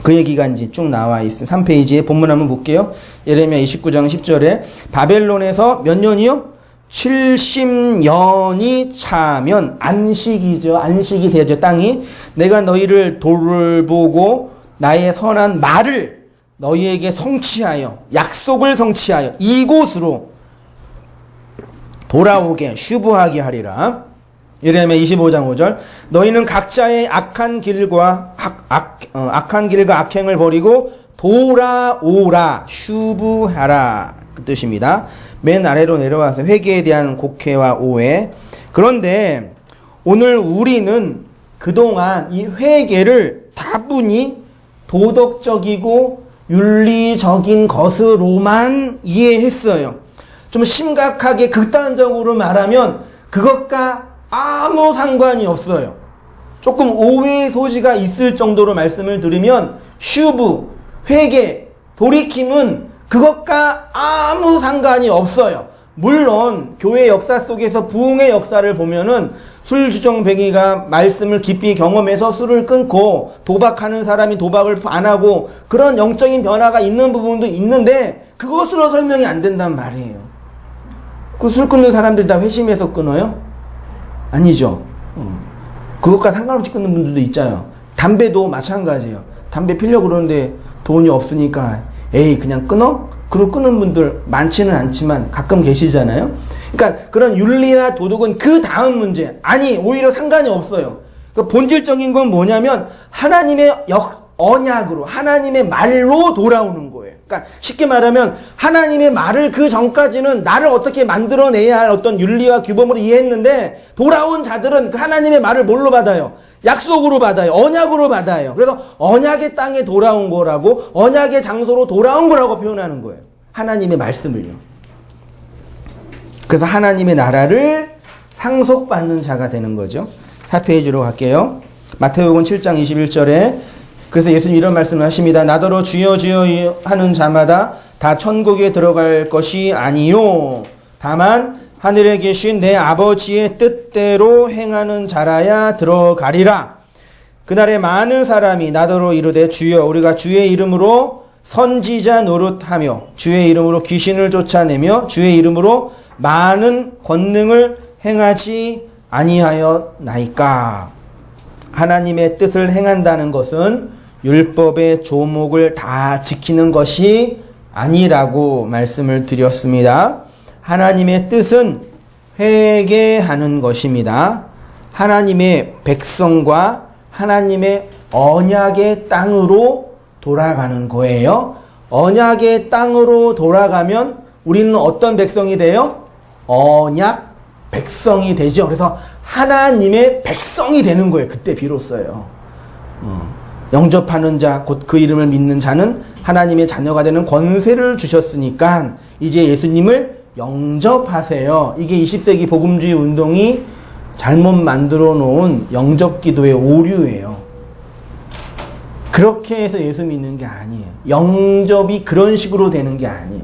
그 얘기가 이제 쭉 나와 있어요. 3페이지에 본문 한번 볼게요. 예레미야 29장 10절에 바벨론에서 몇 년이요? 70년이 차면 안식이죠. 안식이 되죠. 땅이. 내가 너희를 돌보고 나의 선한 말을 너희에게 성취하여 약속을 성취하여 이곳으로 돌아오게 슈브하게 하리라. 예레미야 25장 5절 너희는 각자의 악한 길과 악행을 버리고 돌아오라 슈브하라 그 뜻입니다. 맨 아래로 내려와서 회개에 대한 곡해와 오해. 그런데 오늘 우리는 그동안 이 회개를 다분히 도덕적이고 윤리적인 것으로만 이해했어요. 좀 심각하게 극단적으로 말하면 그것과 아무 상관이 없어요. 조금 오해의 소지가 있을 정도로 말씀을 드리면 슈브, 회개, 돌이킴은 그것과 아무 상관이 없어요. 물론 교회 역사 속에서 부흥의 역사를 보면은 술주정뱅이가 말씀을 깊이 경험해서 술을 끊고 도박하는 사람이 도박을 안 하고 그런 영적인 변화가 있는 부분도 있는데 그것으로 설명이 안 된단 말이에요. 그 술 끊는 사람들 다 회심해서 끊어요? 아니죠. 그것과 상관없이 끊는 분들도 있잖아요. 담배도 마찬가지예요. 담배 피려고 그러는데 돈이 없으니까 에이 그냥 끊어? 그리고 끊는 분들 많지는 않지만 가끔 계시잖아요. 그러니까 그런 윤리와 도덕은 그 다음 문제. 아니 오히려 상관이 없어요. 그러니까 본질적인 건 뭐냐면 하나님의 언약으로 하나님의 말로 돌아오는 거예요. 그러니까 쉽게 말하면 하나님의 말을 그 전까지는 나를 어떻게 만들어내야 할 어떤 윤리와 규범으로 이해했는데 돌아온 자들은 그 하나님의 말을 뭘로 받아요? 약속으로 받아요. 언약으로 받아요. 그래서 언약의 땅에 돌아온 거라고 언약의 장소로 돌아온 거라고 표현하는 거예요. 하나님의 말씀을요. 그래서 하나님의 나라를 상속받는 자가 되는 거죠. 4페이지로 갈게요. 마태복음 7장 21절에 그래서 예수님 이런 말씀을 하십니다. 나더러 주여 주여 하는 자마다 다 천국에 들어갈 것이 아니요 다만 하늘에 계신 내 아버지의 뜻대로 행하는 자라야 들어가리라. 그날에 많은 사람이 나더러 이르되 주여 우리가 주의 이름으로 선지자 노릇하며 주의 이름으로 귀신을 쫓아내며 주의 이름으로 많은 권능을 행하지 아니하였나이까. 하나님의 뜻을 행한다는 것은 율법의 조목을 다 지키는 것이 아니라고 말씀을 드렸습니다. 하나님의 뜻은 회개하는 것입니다. 하나님의 백성과 하나님의 언약의 땅으로 돌아가는 거예요. 언약의 땅으로 돌아가면 우리는 어떤 백성이 돼요? 언약 백성이 되죠. 그래서 하나님의 백성이 되는 거예요. 그때 비로소요. 영접하는 자, 곧 그 이름을 믿는 자는 하나님의 자녀가 되는 권세를 주셨으니까 이제 예수님을 영접하세요. 이게 20세기 복음주의 운동이 잘못 만들어 놓은 영접기도의 오류예요. 그렇게 해서 예수 믿는 게 아니에요. 영접이 그런 식으로 되는 게 아니에요.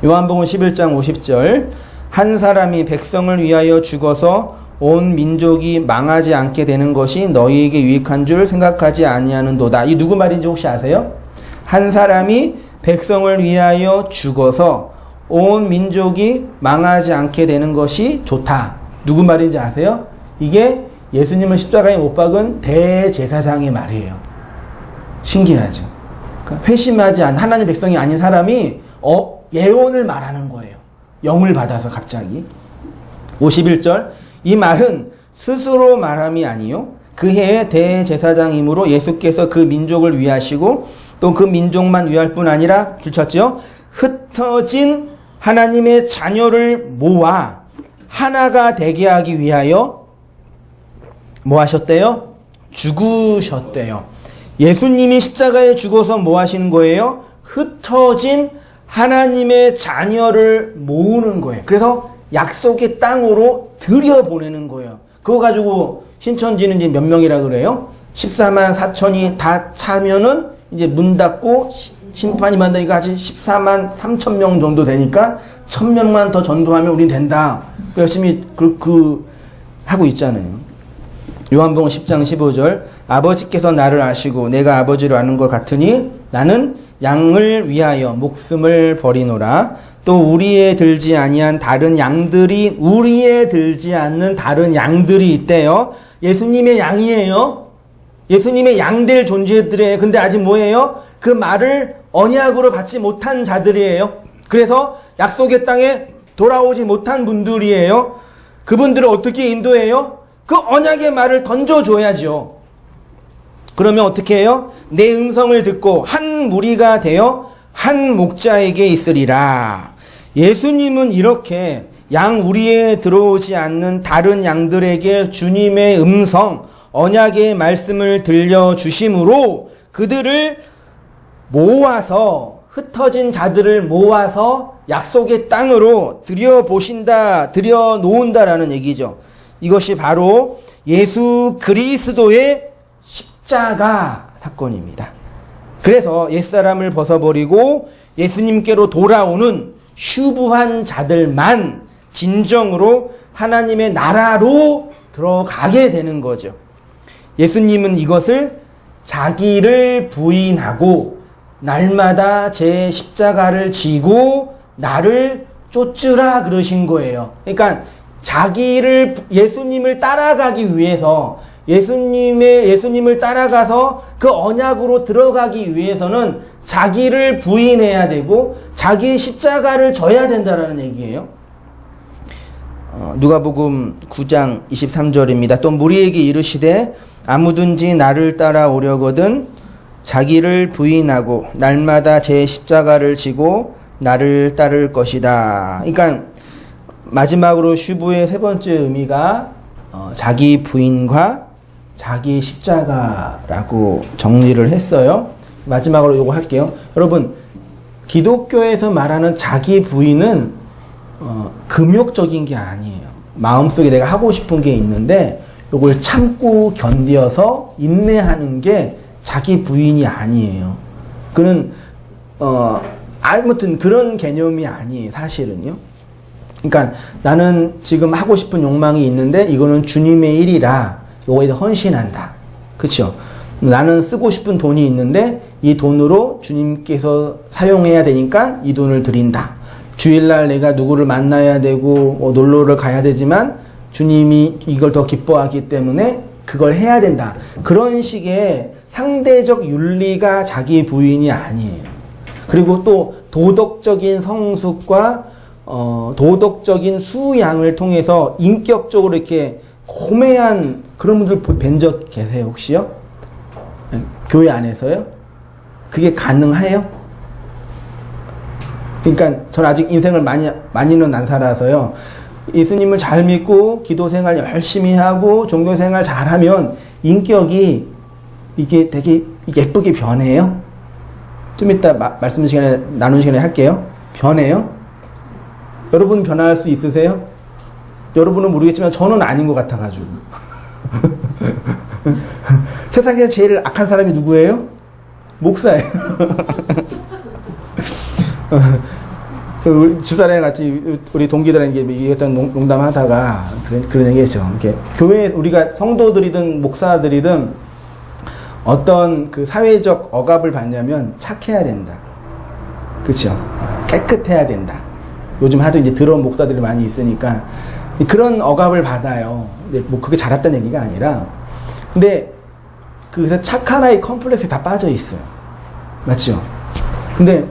요한복음 11장 50절 한 사람이 백성을 위하여 죽어서 온 민족이 망하지 않게 되는 것이 너희에게 유익한 줄 생각하지 아니하는도다. 이 누구 말인지 혹시 아세요? 한 사람이 백성을 위하여 죽어서 온 민족이 망하지 않게 되는 것이 좋다. 누구 말인지 아세요? 이게 예수님을 십자가에 못 박은 대제사장의 말이에요. 신기하죠? 그러니까 회심하지 않은 하나님 백성이 아닌 사람이 예언을 말하는 거예요. 영을 받아서 갑자기. 51절 이 말은 스스로 말함이 아니요 그 해의 대제사장이므로 예수께서 그 민족을 위하시고 또 그 민족만 위할 뿐 아니라 줄쳤죠. 흩어진 하나님의 자녀를 모아 하나가 되게 하기 위하여 뭐 하셨대요? 죽으셨대요. 예수님이 십자가에 죽어서 뭐 하시는 거예요? 흩어진 하나님의 자녀를 모으는 거예요. 그래서 약속의 땅으로 들여보내는 거예요. 그거 가지고 신천지는 이제 몇 명이라 그래요? 14만 4천이 다 차면은 이제 문 닫고 심판이 만다니까 아직 14만 3천 명 정도 되니까 1000명만 더 전도하면 우린 된다. 열심히 하고 있잖아요. 요한복음 10장 15절 아버지께서 나를 아시고 내가 아버지를 아는 것 같으니 나는 양을 위하여 목숨을 버리노라. 또 우리에 들지 아니한 다른 양들이 우리에 들지 않는 다른 양들이 있대요. 예수님의 양이에요. 예수님의 양될 존재들이에요. 근데 아직 뭐예요? 그 말을 언약으로 받지 못한 자들이에요. 그래서 약속의 땅에 돌아오지 못한 분들이에요. 그분들을 어떻게 인도해요? 그 언약의 말을 던져줘야죠. 그러면 어떻게 해요? 내 음성을 듣고 한 무리가 되어 한 목자에게 있으리라. 예수님은 이렇게 양 우리에 들어오지 않는 다른 양들에게 주님의 음성, 언약의 말씀을 들려주심으로 그들을 모아서 흩어진 자들을 모아서 약속의 땅으로 들여놓는다라는 얘기죠. 이것이 바로 예수 그리스도의 십자가 사건입니다. 그래서 옛사람을 벗어버리고 예수님께로 돌아오는 휴부한 자들만 진정으로 하나님의 나라로 들어가게 되는 거죠. 예수님은 이것을 자기를 부인하고 날마다 제 십자가를 지고 나를 쫓으라 그러신 거예요. 그러니까 예수님을 따라가기 위해서 예수님을 따라가서 그 언약으로 들어가기 위해서는 자기를 부인해야 되고 자기의 십자가를 져야 된다라는 얘기예요. 누가복음 9장 23절입니다. 또 무리에게 이르시되 아무든지 나를 따라오려거든 자기를 부인하고 날마다 제 십자가를 지고 나를 따를 것이다. 그러니까 마지막으로 슈부의 세 번째 의미가 자기 부인과 자기 십자가라고 정리를 했어요. 마지막으로 이거 할게요. 여러분, 기독교에서 말하는 자기 부인은 금욕적인 게 아니에요. 마음속에 내가 하고 싶은 게 있는데 이걸 참고 견디어서 인내하는 게 자기 부인이 아니에요. 그는 아무튼 그런 개념이 아니에요, 사실은요. 그러니까 나는 지금 하고 싶은 욕망이 있는데 이거는 주님의 일이라 요거에 헌신한다. 그렇죠? 나는 쓰고 싶은 돈이 있는데 이 돈으로 주님께서 사용해야 되니까 이 돈을 드린다. 주일날 내가 누구를 만나야 되고 놀러를 가야 되지만 주님이 이걸 더 기뻐하기 때문에 그걸 해야 된다. 그런 식의 상대적 윤리가 자기 부인이 아니에요. 그리고 또 도덕적인 성숙과 도덕적인 수양을 통해서 인격적으로 이렇게 고매한 그런 분들 뵌 적 계세요, 혹시요? 교회 안에서요? 그게 가능해요? 그러니까 저는 아직 인생을 많이는 안 살아서요. 예수님을 잘 믿고 기도 생활 열심히 하고 종교 생활 잘하면 인격이 이게 되게 예쁘게 변해요. 좀 이따 말씀 시간에 나눈 시간에 할게요. 변해요? 여러분 변할 수 있으세요? 여러분은 모르겠지만 저는 아닌 것 같아가지고. 세상에서 제일 악한 사람이 누구예요? 목사예요. 우리 주사랑 같이 우리 동기들에게 이것저것 농담하다가 그런 얘기했죠. 이렇게 교회 우리가 성도들이든 목사들이든 어떤 그 사회적 억압을 받냐면 착해야 된다. 그렇죠? 깨끗해야 된다. 요즘 하도 이제 더러운 목사들이 많이 있으니까 그런 억압을 받아요. 근데 뭐 그게 잘했다는 얘기가 아니라, 근데 그래서 착한 아이 컴플렉스에 다 빠져 있어요. 맞죠? 근데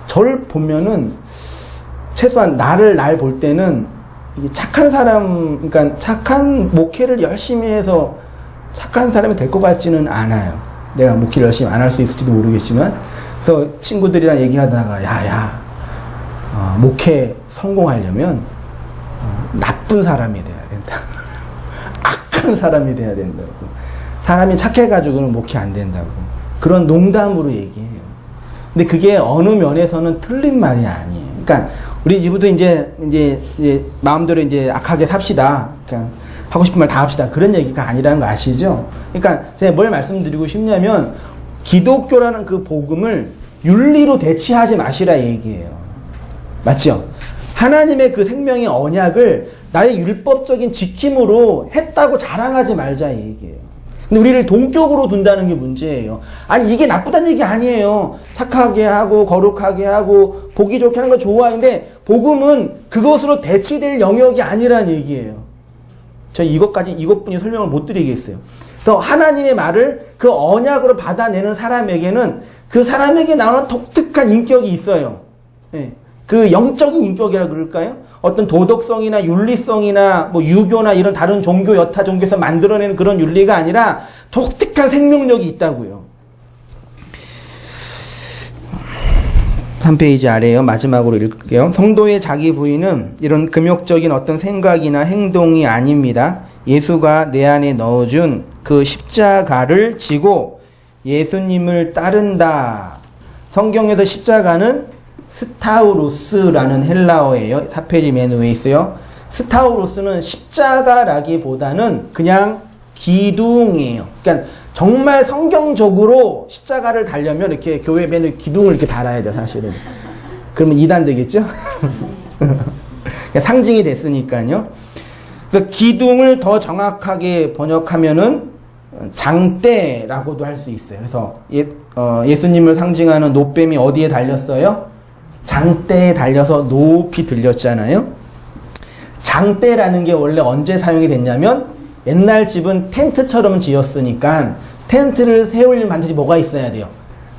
저를 보면은 최소한 날 볼 때는 이게 착한 사람, 그러니까 착한 목회를 열심히 해서 착한 사람이 될 것 같지는 않아요. 내가 목회를 열심히 안 할 수 있을지도 모르겠지만, 그래서 친구들이랑 얘기하다가 야야, 목회 성공하려면 나쁜 사람이 돼야 된다. 악한 사람이 돼야 된다고. 사람이 착해가지고는 목회 안 된다고. 그런 농담으로 얘기해요. 근데 그게 어느 면에서는 틀린 말이 아니에요. 그러니까 우리 집부터 이제 마음대로 이제 악하게 삽시다. 그러니까 하고 싶은 말 다 합시다. 그런 얘기가 아니라는 거 아시죠? 그러니까 제가 뭘 말씀드리고 싶냐면 기독교라는 그 복음을 윤리로 대치하지 마시라 얘기예요. 맞죠? 하나님의 그 생명의 언약을 나의 율법적인 지킴으로 했다고 자랑하지 말자 얘기예요. 근데 우리를 동격으로 둔다는 게 문제예요. 아니 이게 나쁘다는 얘기 아니에요. 착하게 하고 거룩하게 하고 보기 좋게 하는 거 좋아하는데 복음은 그것으로 대치될 영역이 아니란 얘기예요. 저 이것뿐이 설명을 못 드리겠어요. 또 하나님의 말을 그 언약으로 받아내는 사람에게는 그 사람에게 나오는 독특한 인격이 있어요. 네. 그 영적인 인격이라 그럴까요? 어떤 도덕성이나 윤리성이나 뭐 유교나 이런 다른 종교 여타 종교에서 만들어내는 그런 윤리가 아니라 독특한 생명력이 있다고요. 3페이지 아래에요. 마지막으로 읽을게요. 성도의 자기 부인은 이런 금욕적인 어떤 생각이나 행동이 아닙니다. 예수가 내 안에 넣어준 그 십자가를 지고 예수님을 따른다. 성경에서 십자가는 스타우로스라는 헬라어예요. 4페이지 맨 위에 있어요. 스타우로스는 십자가라기보다는 그냥 기둥이에요. 그러니까 정말 성경적으로 십자가를 달려면 이렇게 교회 맨 위에 기둥을 이렇게 달아야 돼요, 사실은. 그러면 2단 되겠죠? 그러니까 상징이 됐으니까요. 그래서 기둥을 더 정확하게 번역하면은 장대라고도 할 수 있어요. 그래서 예수님을 상징하는 노뱀이 어디에 달렸어요? 장대에 달려서 높이 들렸잖아요. 장대라는 게 원래 언제 사용이 됐냐면 옛날 집은 텐트처럼 지었으니까 텐트를 세우려면 반드시 뭐가 있어야 돼요?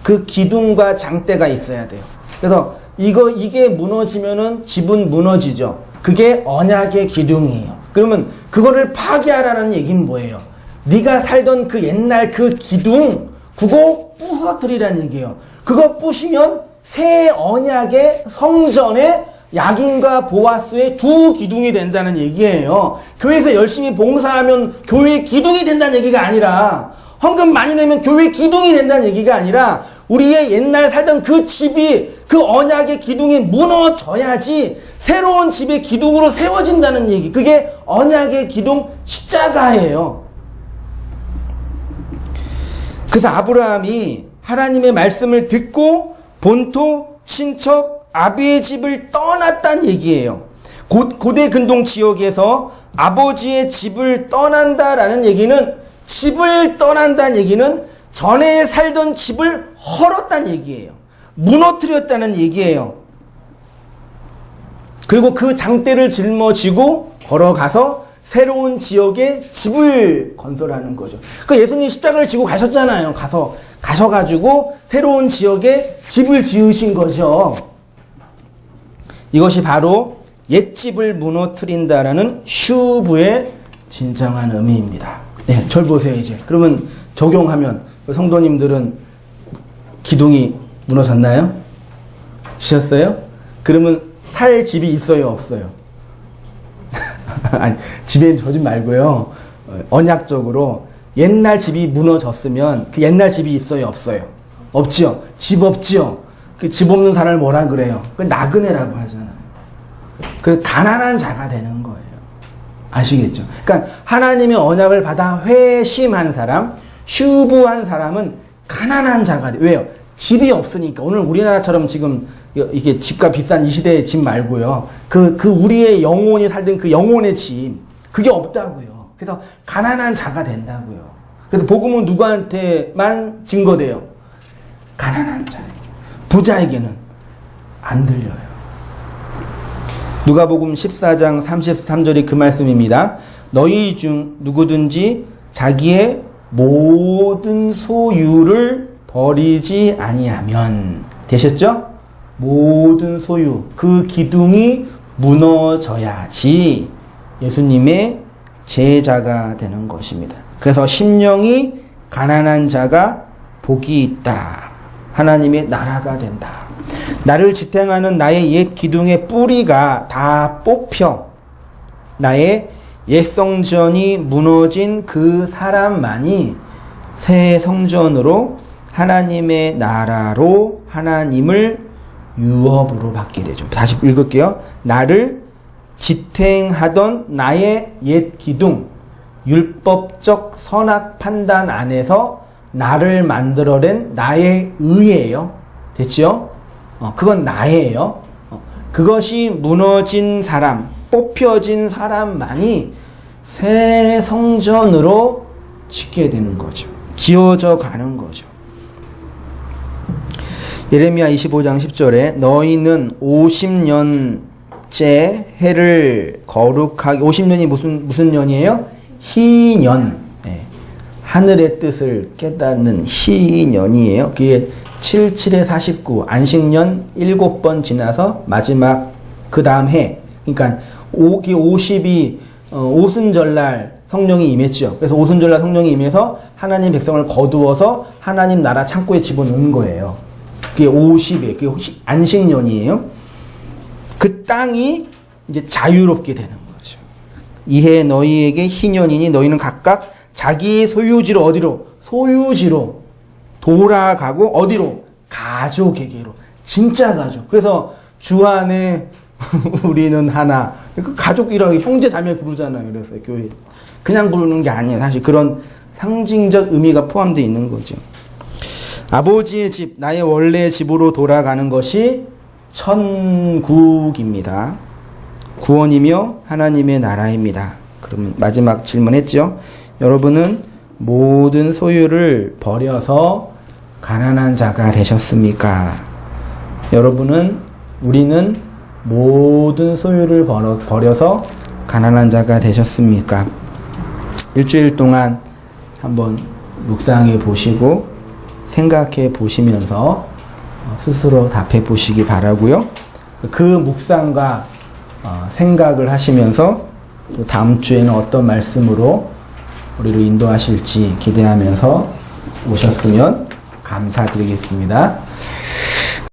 그 기둥과 장대가 있어야 돼요. 그래서 이게 무너지면은 집은 무너지죠. 그게 언약의 기둥이에요. 그러면 그거를 파괴하라는 얘기는 뭐예요? 네가 살던 그 옛날 그 기둥 그거 부서뜨리라는 얘기예요. 그거 부시면 새 언약의 성전의 야긴과 보아스의 두 기둥이 된다는 얘기예요. 교회에서 열심히 봉사하면 교회의 기둥이 된다는 얘기가 아니라, 헌금 많이 내면 교회의 기둥이 된다는 얘기가 아니라, 우리의 옛날 살던 그 집이 그 언약의 기둥이 무너져야지 새로운 집의 기둥으로 세워진다는 얘기. 그게 언약의 기둥 십자가예요. 그래서 아브라함이 하나님의 말씀을 듣고 본토, 친척, 아비의 집을 떠났다는 얘기예요. 고대 근동 지역에서 아버지의 집을 떠난다라는 얘기는, 집을 떠난다는 얘기는 전에 살던 집을 헐었다는 얘기예요. 무너뜨렸다는 얘기예요. 그리고 그 장대를 짊어지고 걸어가서 새로운 지역에 집을 건설하는 거죠. 그 예수님 십자가를 지고 가셨잖아요. 가셔가지고 새로운 지역에 집을 지으신 거죠. 이것이 바로 옛집을 무너뜨린다라는 슈브의 진정한 의미입니다. 네, 절 보세요, 이제. 그러면 적용하면, 성도님들은 기둥이 무너졌나요? 지셨어요? 그러면 살 집이 있어요, 없어요? 아니, 집에 저지 말고요. 언약적으로 옛날 집이 무너졌으면 그 옛날 집이 있어요, 없어요? 없지요. 집 없지요. 그 집 없는 사람을 뭐라 그래요? 그 나그네라고 하잖아요. 그 가난한 자가 되는 거예요. 아시겠죠? 그러니까 하나님의 언약을 받아 회심한 사람, 슈브한 사람은 가난한 자가 돼요. 왜요? 집이 없으니까. 오늘 우리나라처럼 지금 이게 집값 비싼 이 시대의 집 말고요. 그 우리의 영혼이 살던 그 영혼의 집, 그게 없다고요. 그래서 가난한 자가 된다고요. 그래서 복음은 누구한테만 증거돼요? 가난한 자에게. 부자에게는 안 들려요. 누가복음 14장 33절이 그 말씀입니다. 너희 중 누구든지 자기의 모든 소유를 버리지 아니하면, 되셨죠? 모든 소유, 그 기둥이 무너져야지 예수님의 제자가 되는 것입니다. 그래서 심령이 가난한 자가 복이 있다. 하나님의 나라가 된다. 나를 지탱하는 나의 옛 기둥의 뿌리가 다 뽑혀 나의 옛 성전이 무너진 그 사람만이 새 성전으로 하나님의 나라로 하나님을 유업으로 받게 되죠. 다시 읽을게요. 나를 지탱하던 나의 옛 기둥, 율법적 선악 판단 안에서 나를 만들어낸 나의 의예요. 됐지요? 그건 나예요. 그것이 무너진 사람, 뽑혀진 사람만이 새 성전으로 짓게 되는 거죠. 지어져 가는 거죠. 예레미야 25장 10절에 너희는 50년째 해를 거룩하게, 50년이 무슨 년이에요? 희년. 네. 하늘의 뜻을 깨닫는 희년이에요. 그게 77에 49, 안식년 7번 지나서 마지막 그 다음 해. 그러니까 50이 오순절날 성령이 임했죠. 그래서 오순절날 성령이 임해서 하나님 백성을 거두어서 하나님 나라 창고에 집어넣는 거예요. 그게 50에, 그게 안식년이에요. 그 땅이 이제 자유롭게 되는 거죠. 이해 너희에게 희년이니 너희는 각각 자기 소유지로, 어디로? 소유지로 돌아가고, 어디로? 가족에게로. 진짜 가족. 그래서 주 안에 우리는 하나. 그 가족이라고 형제 자매 부르잖아요. 그래서 교회. 그냥 부르는 게 아니에요. 사실 그런 상징적 의미가 포함되어 있는 거죠. 아버지의 집, 나의 원래 집으로 돌아가는 것이 천국입니다. 구원이며 하나님의 나라입니다. 그러면 마지막 질문했죠. 여러분은 모든 소유를 버려서 가난한 자가 되셨습니까? 우리는 모든 소유를 버려서 가난한 자가 되셨습니까? 일주일 동안 한번 묵상해 보시고 생각해 보시면서 스스로 답해 보시기 바라고요. 그 묵상과 생각을 하시면서 또 다음 주에는 어떤 말씀으로 우리를 인도하실지 기대하면서 오셨으면 감사드리겠습니다.